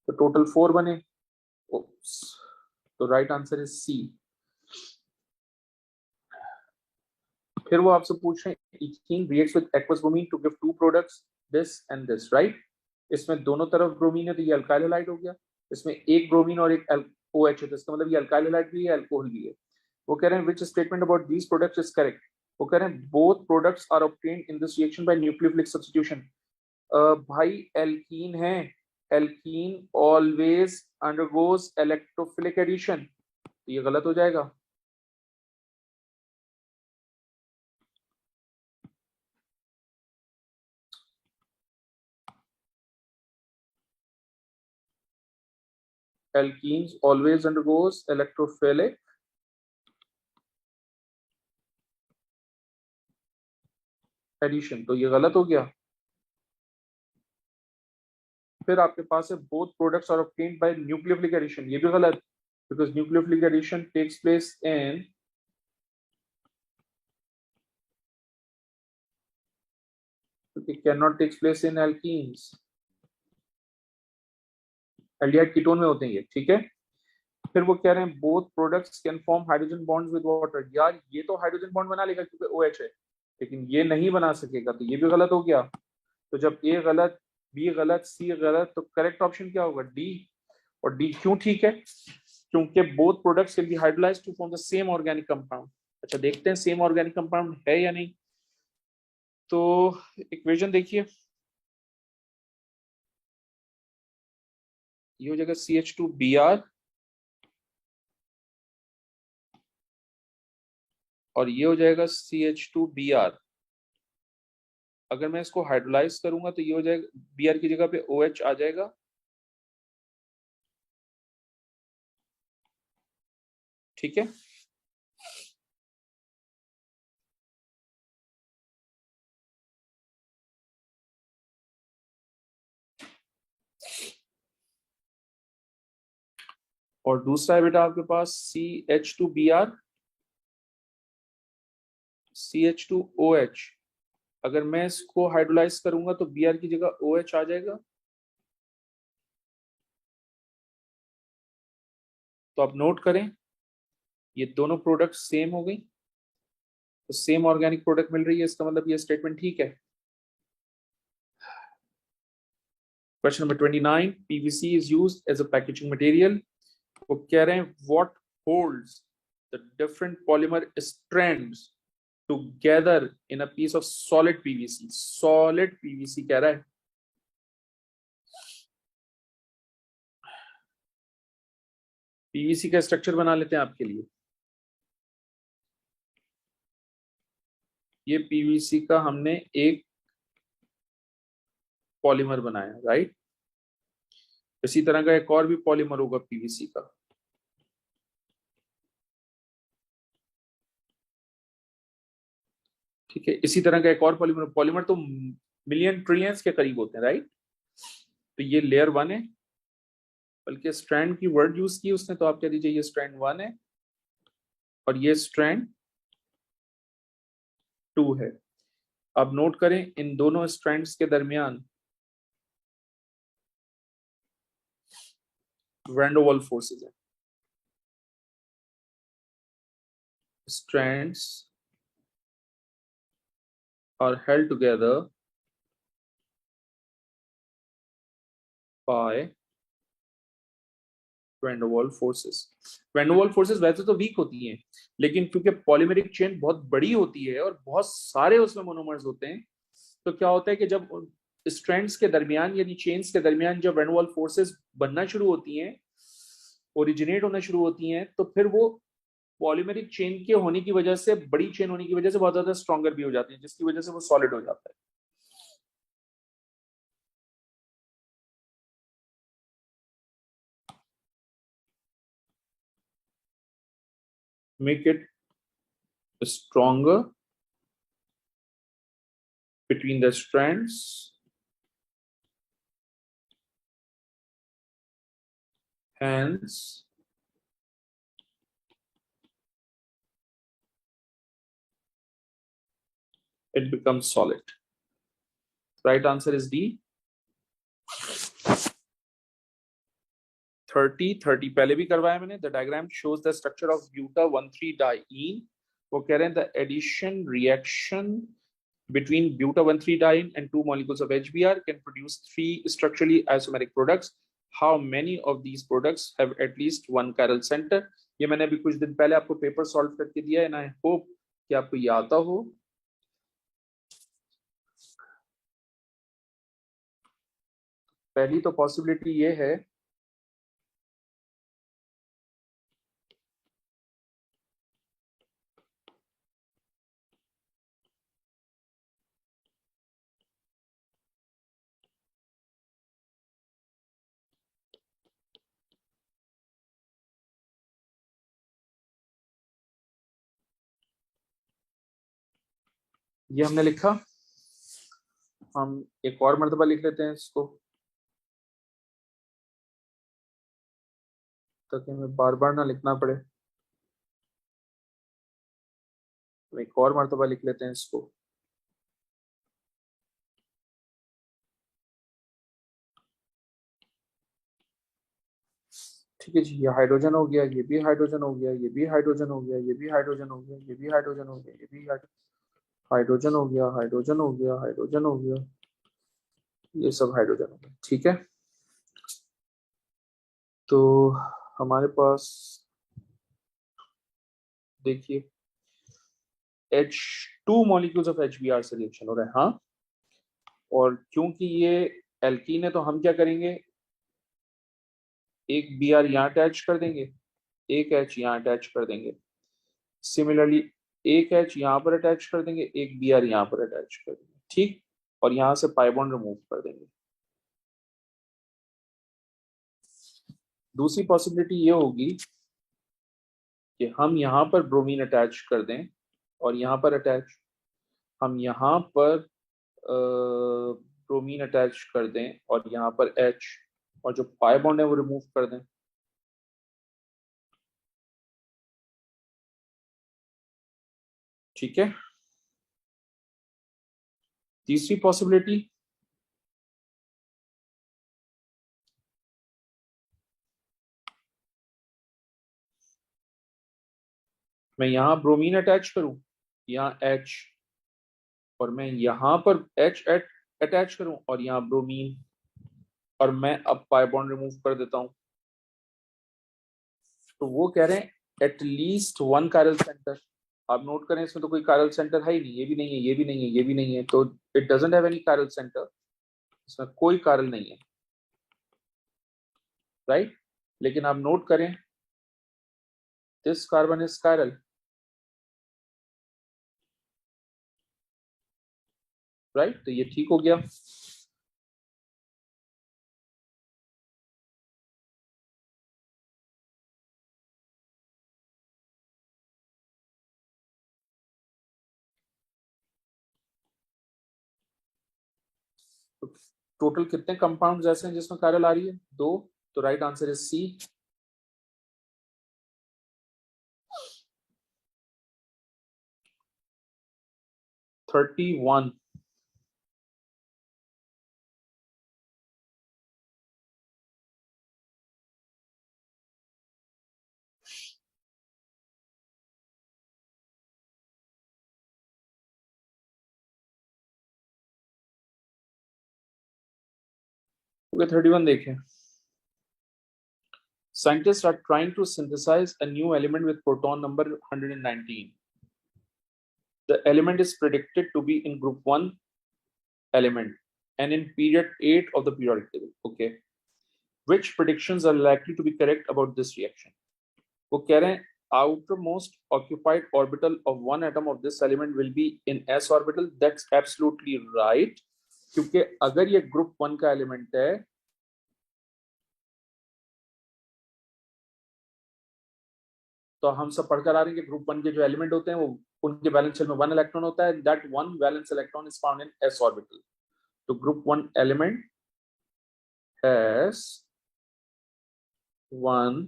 तो टोटल 4 बने। Oops. तो राइट आंसर इज सी। फिर वो आपसे पूछ रहे हैं ethene reacts with aqueous bromine to give 2 products this and this, right. इसमें दोनों तरफ ब्रोमीन है तो ये अल्काइल हैलाइड हो गया, इसमें एक ब्रोमीन और एक OH है, तो इसका मतलब ये अल्काइल हैलाइड भी है, अल्कोहल भी है। वो कह रहे हैं which statement about these products is correct. वो कह रहे हैं both products are obtained in this reaction by nucleophilic substitution. भाई एल्कीन है, alkene always undergoes electrophilic addition, तो ये गलत हो जाएगा। Alkenes always undergoes electrophilic addition, तो ये गलत हो गया। फिर आपके पास है both products are obtained by nucleophilic addition, ये भी गलत, because nucleophilic addition takes place in it cannot takes place in alkenes, aldehyde ketone में होते हैं ये, ठीक है। फिर वो कह रहे हैं both products can form hydrogen bonds with water, यार ये तो हाइड्रोजन बॉन्ड बना लेगा क्योंकि OH है, लेकिन ये नहीं बना सकेगा, तो ये भी गलत हो गया। तो जब A गलत, B गलत, C गलत, तो करेक्ट ऑप्शन क्या होगा? डी। और डी क्यों ठीक है? क्योंकि both products can be hydrolyzed to form the same organic compound. अच्छा देखते हैं सेम ऑर्गेनिक कंपाउंड है या नहीं। तो इक्वेशन देखिए, ये हो जाएगा CH2Br और ये हो जाएगा CH2Br। अगर मैं इसको हाइड्रोलाइज करूंगा तो ये हो जाएगा, Br की जगह पे OH आ जाएगा, ठीक है। और दूसरा है बेटा आपके पास CH2Br CH2OH। अगर मैं इसको हाइड्रोलाइज करूंगा तो Br की जगह OH आ जाएगा। तो आप नोट करें, ये दोनों प्रोडक्ट सेम हो गई, तो सेम ऑर्गेनिक प्रोडक्ट मिल रही है, इसका मतलब ये स्टेटमेंट ठीक है। Question number 29, PVC is used as a packaging material। वो कह रहे हैं what holds the different polymer strands together in a piece of solid PVC. Solid PVC कह रहा है. PVC का स्ट्रक्चर बना लेते हैं आपके लिए. ये PVC का हमने एक पॉलीमर बनाया, राइट. इसी तरह का एक और भी पॉलीमर होगा PVC का. ठीक है, इसी तरह का एक और पॉलीमर. पॉलीमर तो मिलियन ट्रिलियंस के करीब होते हैं, राइट. तो ये लेयर 1 है, बल्कि स्ट्रैंड की वर्ड यूज की उसने, तो आप कह दीजिए ये स्ट्रैंड 1 है और ये स्ट्रैंड 2 है. अब नोट करें इन दोनों स्ट्रैंड्स के दरमियान वैन डर वाल्स फोर्सेस है. Strands are held together by van der Waals forces. Van der Waals forces वैसे तो वीक होती हैं, लेकिन क्योंकि पॉलीमेरिक चेन बहुत बड़ी होती है और बहुत सारे उसमें मोनोमर्स होते हैं, तो क्या होता है कि जब स्ट्रैंड्स के दरमियान यानी चेन्स के दरमियान जब वैन डर वाल्स फोर्सेस बनना शुरू होती हैं, ओरिजिनेट होना शुरू होती हैं, तो फिर वो पॉलीमेरिक चेन के होने की वजह से, बड़ी चेन होने की वजह से बहुत ज्यादा स्ट्रॉन्गर भी हो जाती है, जिसकी वजह से वो सॉलिड हो जाता है. Make it stronger between the strands, hence it becomes solid. Right answer is D. 30 पहले भी करवाया मैंने. The diagram shows the structure of buta-1,3-diene. वो कह रहे हैं the addition reaction between buta-1,3-diene and two molecules of HBr can produce 3 structurally isomeric products. How many of these products have at least one chiral center? ये मैंने अभी कुछ दिन पहले आपको पेपर सॉल्व करके दिया है, and I hope कि आपको ये आता हो. पहली तो पॉसिबिलिटी ये है ये हमने लिखा, हम एक और मर्तबा लिख लेते हैं इसको ताकि हमें बार बार ना लिखना पड़े. एक और मर्तबा लिख लेते हैं इसको. ठीक है जी, ये हाइड्रोजन हो गया, ये भी हाइड्रोजन हो गया, ये भी हाइड्रोजन हो गया, ये भी हाइड्रोजन हो गया, ये भी हाइड्रोजन हो गया, ये भी हाइड्रोजन हो गया, हाइड्रोजन हो गया, हाइड्रोजन हो गया, ये सब हाइड्रोजन हो गया. ठीक है, तो हमारे पास देखिए H2 मॉलिक्यूल्स ऑफ HBr से रिएक्शन हो रहा है. हाँ, और क्योंकि ये एल्कीन है तो हम क्या करेंगे, एक Br यहाँ अटैच कर देंगे, एक H यहाँ अटैच कर देंगे. सिमिलरली एक H यहाँ पर अटैच कर देंगे, एक Br यहाँ पर अटैच कर देंगे. ठीक, और यहाँ से पाई बॉन्ड रिमूव कर देंगे. दूसरी पॉसिबिलिटी ये होगी कि हम यहाँ पर ब्रोमीन अटैच कर दें और यहाँ पर अटैच, हम यहाँ पर ब्रोमीन अटैच कर दें और यहाँ पर H, और जो पाई बॉन्ड है वो रिमूव कर दें. ठीक है, तीसरी पॉसिबिलिटी, मैं यहाँ ब्रोमीन अटैच करूं, यहाँ H, और मैं यहाँ पर H अटैच करूं और यहाँ ब्रोमीन, और मैं अब पाई बॉन्ड रिमूव कर देता हूं. तो वो कह रहे हैं एटलीस्ट वन कायरल सेंटर। आप नोट करें इसमें तो कोई कायरल सेंटर है ही नहीं, ये भी नहीं है, ये भी नहीं है, ये भी नहीं है, तो it doesn't have any chiral centre, इसमें कोई कायरल नहीं है, राइट। लेकिन आप नोट करें this carbon is chiral, right, तो ये ठीक हो गया। टोटल कितने कंपाउंड्स ऐसे हैं जिसमें कायरल आ रही है? दो। तो right answer is C. Thirty one. Okay 31 देखें। Scientists are trying to synthesize a new element with proton number 119. The element is predicted to be in group 1 element and in period 8 of the periodic table. Okay. Which predictions are likely to be correct about this reaction? वो कह रहे हैं outermost occupied orbital of one atom of this element will be in s orbital. That's absolutely right. क्योंकि अगर ये group 1 का element है तो हम सब पढ़कर आ रहे हैं कि ग्रुप 1 के जो एलिमेंट होते हैं वो उनके वैलेंस शेल में 1 इलेक्ट्रॉन होता है, that 1 valence electron is found in s orbital. तो group 1 element has 1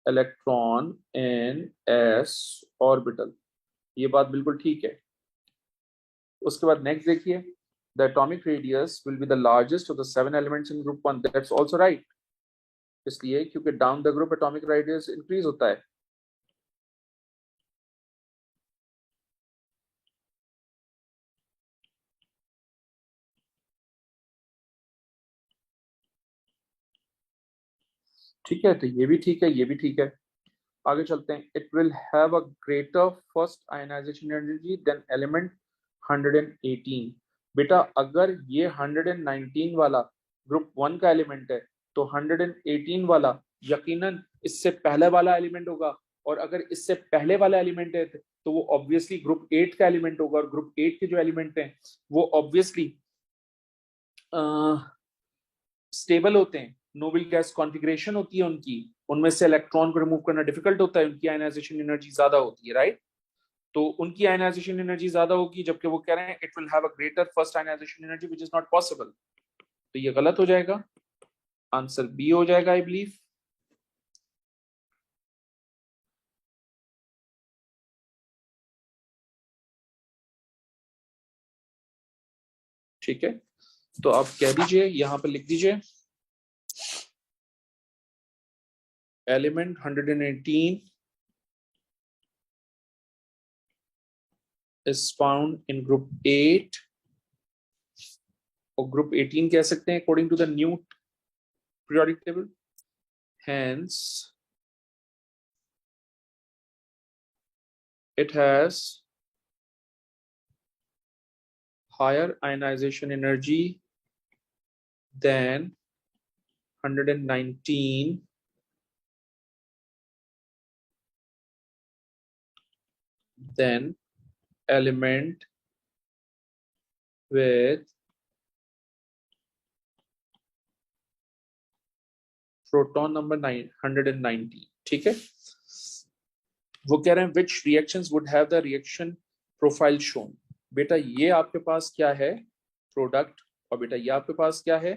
electron in s orbital, ये बात बिल्कुल ठीक है। उसके बाद नेक्स्ट देखिए, the atomic radius will be the largest of the 7 elements in group 1, that's also right. इसलिए क्योंकि down the group atomic radius increase होता है। ठीक है, तो ये भी ठीक है, ये भी ठीक है। आगे चलते हैं। It will have a greater first ionization energy than element 118। बेटा अगर ये 119 वाला ग्रुप 1 का एलिमेंट है तो 118 वाला यकीनन इससे पहले वाला एलिमेंट होगा, और अगर इससे पहले वाला एलिमेंट है तो वो ऑब्वियसली ग्रुप 8 का एलिमेंट होगा, और ग्रुप 8 के जो एलिमेंट हैं वो ऑब्वियसली स्टेबल होते हैं, नोबल गैस कॉन्फ़िगरेशन होती है उनकी, उनमें से इलेक्ट्रॉन को रिमूव करना डिफिकल्ट होता है, उनकी आयनाइजेशन एनर्जी ज्यादा होती है, राइट। तो उनकी आयनाइजेशन एनर्जी ज्यादा होगी, जबकि वो कह रहे हैं it will have a greater first ionization energy which is not possible. तो ये गलत हो जाएगा, आंसर बी हो जाएगा आई बिलीव। ठीक है, तो आप कह दीजिए, यहां पर लिख दीजिए element 118 is found in group 8, और ग्रुप 18 कह सकते हैं according to the new periodic table, hence it has higher ionization energy than 119 then element with proton number 990। ठीक है, वो कह रहे हैं which reactions would have the reaction profile shown। बेटा ये आपके पास क्या है, प्रोडक्ट, और बेटा ये आपके पास क्या है,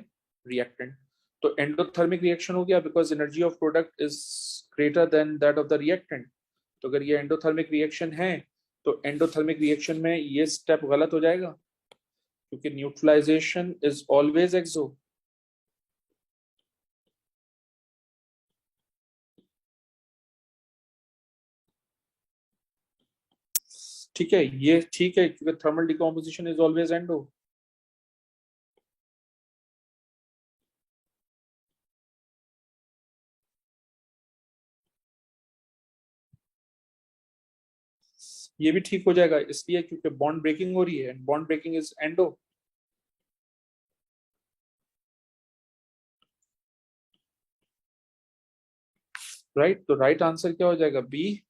रिएक्टेंट। तो एंडोथर्मिक रिएक्शन हो गया because energy of product is greater than that of the reactant. तो अगर ये एंडोथर्मिक रिएक्शन है तो एंडोथर्मिक रिएक्शन में ये स्टेप गलत हो जाएगा, क्योंकि न्यूट्रलाइजेशन इज ऑलवेज एक्सो। ठीक है, ये ठीक है क्योंकि thermal decomposition is always endo. ये भी ठीक हो जाएगा इसलिए क्योंकि बॉन्ड ब्रेकिंग हो रही है, and bond breaking is endo. Right, तो राइट आंसर क्या हो जाएगा? बी।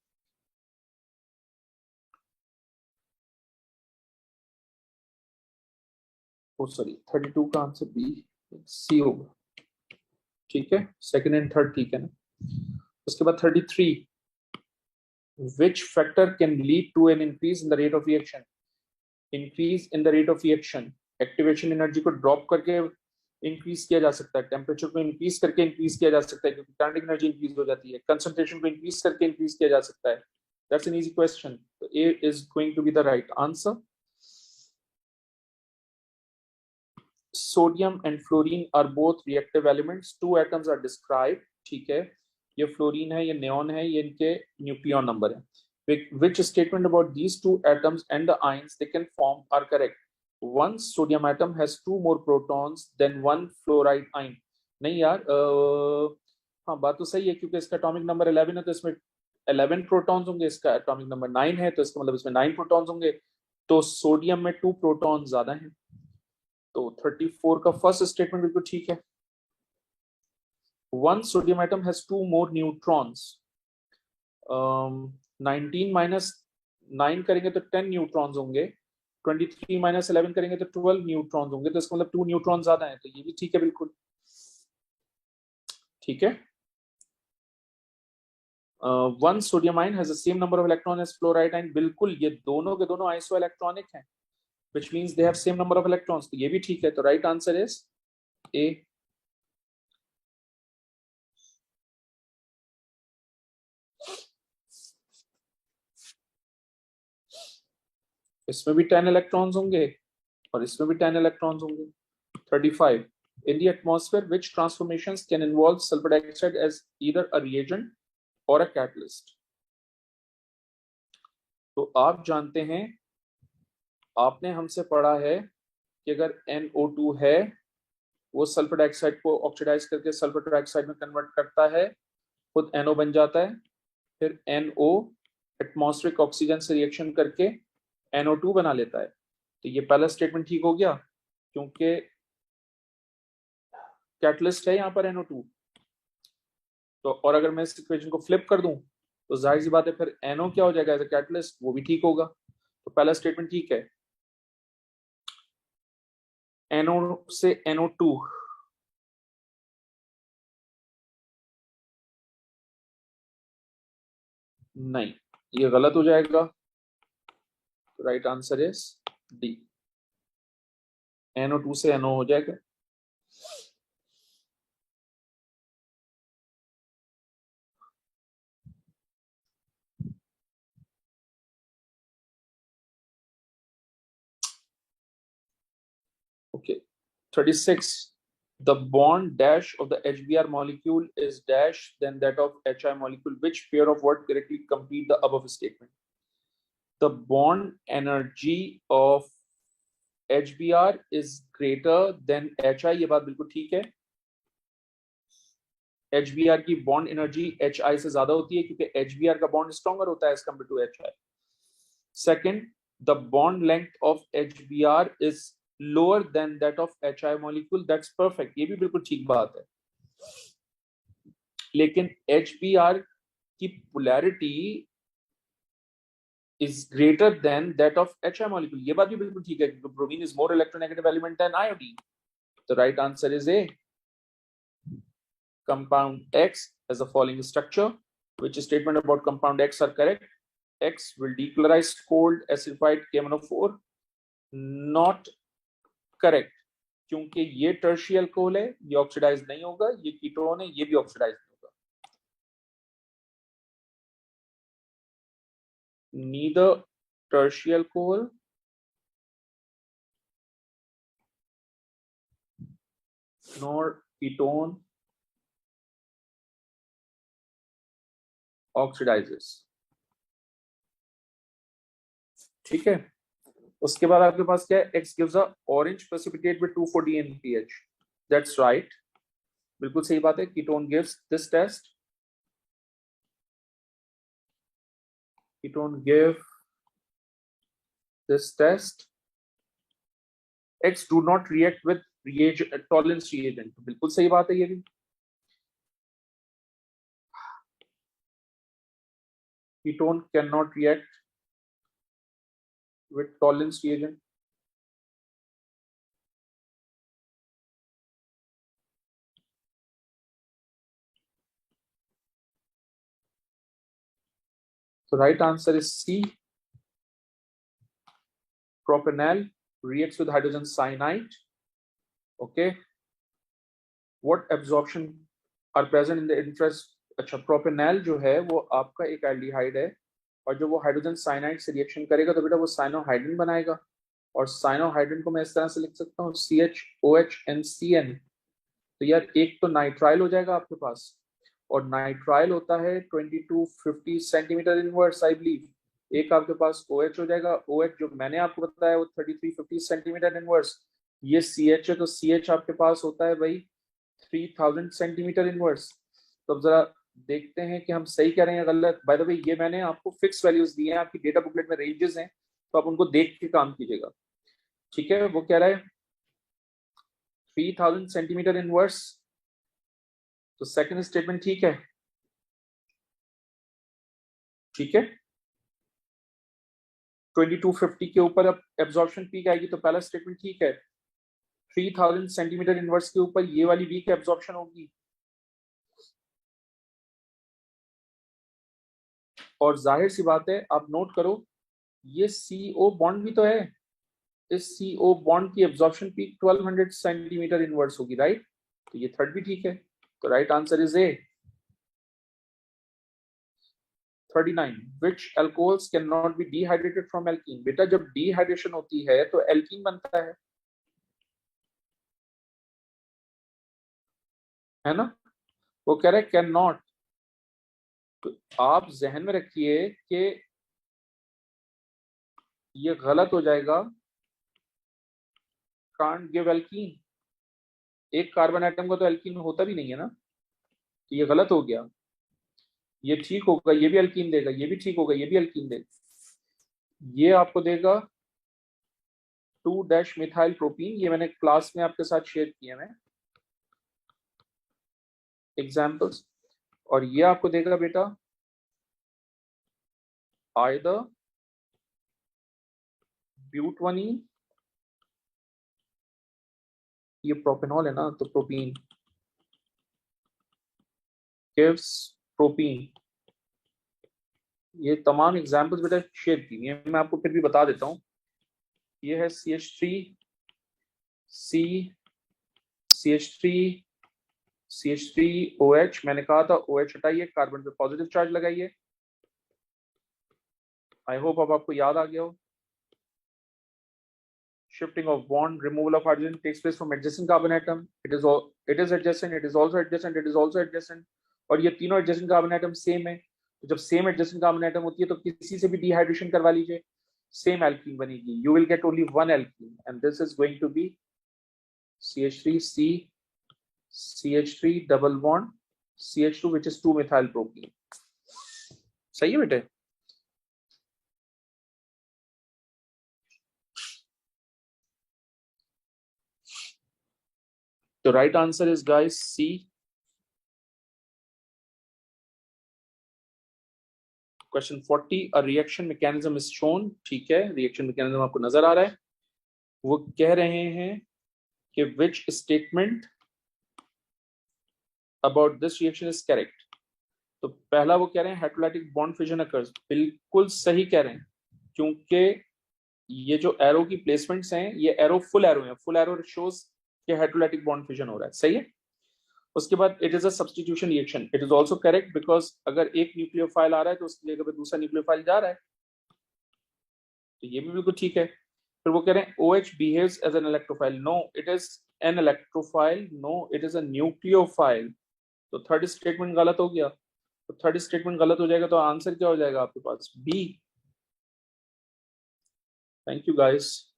ओ सॉरी, 32 का आंसर बी, सी होगा। ठीक है, सेकंड एंड थर्ड ठीक है ना। उसके बाद 33, which factor can lead to an increase in the rate of reaction? Increase in the rate of reaction, activation energy को ड्रॉप करके इंक्रीज किया जा सकता है, टेम्परेचर को इंक्रीज करके इंक्रीज किया जा सकता है क्योंकि काइनेटिक एनर्जी इंक्रीज हो जाती है, कंसंट्रेशन को इंक्रीज करके इंक्रीज किया जा सकता है। दैट्स एन इजी क्वेश्चन, तो A is going to be the right answer. Sodium and fluorine are both reactive elements, two atoms are described. ठीक है, ये फ्लोरीन है, ये नियॉन है, ये इनके न्यूक्लियॉन नंबर है। Which statement about these two atoms and the ions they can form are correct? One sodium atom has two more protons than one fluoride ion. नहीं यार, हाँ बात तो सही है क्योंकि इसका एटॉमिक नंबर 11 है तो इसमें 11 प्रोटॉन्स होंगे, इसका एटॉमिक नंबर 9 है तो इसका मतलब इसमें 9 प्रोटॉन्स होंगे, तो सोडियम में 2 प्रोटॉन ज्यादा हैं, तो 34 का फर्स्ट स्टेटमेंट बिल्कुल ठीक है। One sodium atom has two more neutrons. 19 minus 9 करेंगे तो 10 न्यूट्रॉन्स होंगे, 23 माइनस 11 करेंगे तो 12 न्यूट्रॉन्स होंगे, तो इसका मतलब 2 न्यूट्रॉन ज्यादा है, तो ये भी ठीक है बिल्कुल। ठीक है, one sodium ion has the same number of electron as fluoride ion, बिल्कुल ये दोनों के दोनों आइसो इलेक्ट्रॉनिक हैं, which means they have same number of electrons, तो ये भी ठीक है, तो राइट आंसर इज ए। इसमें भी 10 इलेक्ट्रॉन्स होंगे और इसमें भी 10 इलेक्ट्रॉन्स होंगे। 35, in the atmosphere which transformations can involve sulfur dioxide as either a reagent or a catalyst? तो आप जानते हैं, आपने हमसे पढ़ा है कि अगर NO2 है वो सल्फर डाइऑक्साइड को ऑक्सीडाइज करके सल्फर डाइऑक्साइड में कन्वर्ट करता है, खुद NO बन जाता है, फिर NO एटमॉस्फेरिक ऑक्सीजन से रिएक्शन करके NO2 बना लेता है, तो ये पहला स्टेटमेंट ठीक हो गया क्योंकि कैटलिस्ट है यहाँ पर NO2, तो और अगर मैं इस इक्वेशन को फ्लिप कर दूं तो जाहिर सी बात है फिर NO क्या हो जाएगा एज अ कैटलिस्ट, वो भी ठीक होगा, तो पहला स्टेटमेंट ठीक है। NO से NO2, नहीं ये गलत हो जाएगा, तो right answer is D, NO2 से NO हो जाएगा। Okay, 36. The bond dash of the HBr molecule is dash than that of HI molecule. Which pair of words correctly complete the above statement? The bond energy of HBr is greater than HI. ये बात बिल्कुल ठीक है। HBr की bond energy HI से ज्यादा होती है क्योंकि HBr का बॉन्ड स्ट्रॉन्गर होता है as compare to HI। Second, the bond length of HBr is lower than that of HI molecule. That's perfect. ये भी बिल्कुल ठीक बात है, लेकिन HBr की polarity is greater than that of HI molecule. ये बात भी बिल्कुल ठीक है क्योंकि bromine is more electronegative element than iodine. The right answer is A. Compound X has the following structure. Which statement about compound X are correct? X will decolorize cold acidified KMnO4. Not correct, क्योंकि ये टर्शियल alcohol है, ये oxidise नहीं होगा, ये ketone है, ये भी ऑक्सीडाइज नहीं होगा। Neither टर्शियल alcohol nor ketone oxidises. ठीक है, उसके बाद आपके पास क्या है? X gives a orange precipitate with 240 in pH. That's right, बिल्कुल सही बात है। Ketone gives this test, ketone give this test X do not react with reagent tolerance reagent. बिल्कुल सही बात है ये भी. Ketone cannot react with tolerance reagent. So right answer is C. Propanol reacts with hydrogen cyanide. Okay. What absorption are present in the interest? अच्छा, propanol जो है वो आपका एक एल्डिहाइड है, और जो वो हाइड्रोजन साइनाइड से रिएक्शन करेगा तो बेटा वो साइनोहाइड्रिन बनाएगा, और साइनोहाइड्रिन को मैं इस तरह से लिख सकता हूँ CHOHNCN. तो यार एक तो नाइट्राइल हो जाएगा आपके पास, और नाइट्राइल होता है 2250 सेंटीमीटर इनवर्स आई बिलीव. एक आपके पास OH हो जाएगा, OH जो मैंने आपको बताया वो 3350 सेंटीमीटर इनवर्स. ये CH है तो CH आपके पास होता है भाई 3000 सेंटीमीटर इनवर्स. तो अब जरा देखते हैं कि हम सही कह रहे हैं गलत. बाय द वे ये मैंने आपको फिक्स वैल्यूज दिए हैं, आपकी डेटा बुकलेट में रेंजेस हैं, तो आप उनको देख के काम कीजिएगा. ठीक है, वो कह रहा है 3000 सेंटीमीटर इनवर्स. तो सेकंड स्टेटमेंट ठीक है. ठीक है, 2250 के ऊपर अब एब्जॉर्प्शन पीक आएगी, तो पहला स्टेटमेंट ठीक है. 3000 सेंटीमीटर इनवर्स के ऊपर ये वाली वीक एब्जॉर्प्शन होगी. और जाहिर सी बात है, आप नोट करो ये CO बॉन्ड भी तो है. इस CO बॉन्ड की एब्जॉर्प्शन पीक 1200 सेंटीमीटर इनवर्स होगी, राइट. तो ये थर्ड भी ठीक है. तो right answer is a. 39. Which alcohols cannot be dehydrated from alkene? बेटा जब डिहाइड्रेशन होती है तो एल्कीन बनता है ना. वो कह रहा है कैन नॉट. तो आप जहन में रखिए कि ये गलत हो जाएगा. Can't give alkene. एक कार्बन एटम का तो एल्कीन होता भी नहीं है ना, तो ये गलत हो गया. ये ठीक होगा, ये भी एल्कीन देगा, ये भी ठीक होगा, ये भी एल्कीन देगा. ये आपको देगा 2 मिथाइल प्रोपीन. ये मैंने क्लास में आपके साथ शेयर किया मैं एग्जाम्पल्स. और ये आपको देगा बेटा आइदर ब्यूटवनीन, ये प्रोपेनॉल है ना, तो प्रोपीन गिव्स प्रोपीन. ये तमाम एग्जाम्पल्स बेटा शेयर की है, मैं आपको फिर भी बता देता हूँ. ये है CH3OH. मैंने कहा था OH हटाइए, कार्बन पे पॉजिटिव चार्ज लगाइए. आई होप अब आपको याद आ गया हो. Shifting of bond, removal of hydrogen takes place from adjacent carbon atom. It is adjacent, it is also adjacent, it is also adjacent. और ये तीनों adjacent carbon atom same है. तो जब same adjacent carbon atom होती है तो किसी से भी dehydration करवा लीजिए, same alkene बनेगी. You will get only one alkene, and this is going to be CH3C CH3 double bond CH2, which is 2-methyl propene. सही है बेटे. The right answer is guys C. Question 40. A reaction mechanism is shown. ठीक है, reaction mechanism आपको नजर आ रहा है. वो कह रहे हैं कि which statement about this reaction is correct. तो पहला वो कह रहे हैं heterolytic bond fission occurs. बिल्कुल सही कह रहे हैं, क्योंकि ये जो एरो की प्लेसमेंट्स हैं ये एरो फुल एरो है. फुल एरो शोज कि हेटेरोलाइटिक बॉन्ड फिजन हो रहा है. सही है. उसके बाद it is a substitution reaction. It is also correct because अगर एक न्यूक्लियोफाइल आ रहा है तो उसकी जगह पे दूसरा न्यूक्लियोफाइल जा रहा है, तो ये भी बिल्कुल ठीक है. फिर वो कह रहे हैं OH behaves as an electrophile. No it is an electrophile. No it is a nucleophile. तो थर्ड स्टेटमेंट गलत हो गया. तो थर्ड स्टेटमेंट गलत हो जाएगा तो आंसर क्या हो जाएगा आपके पास? बी. Thank you guys.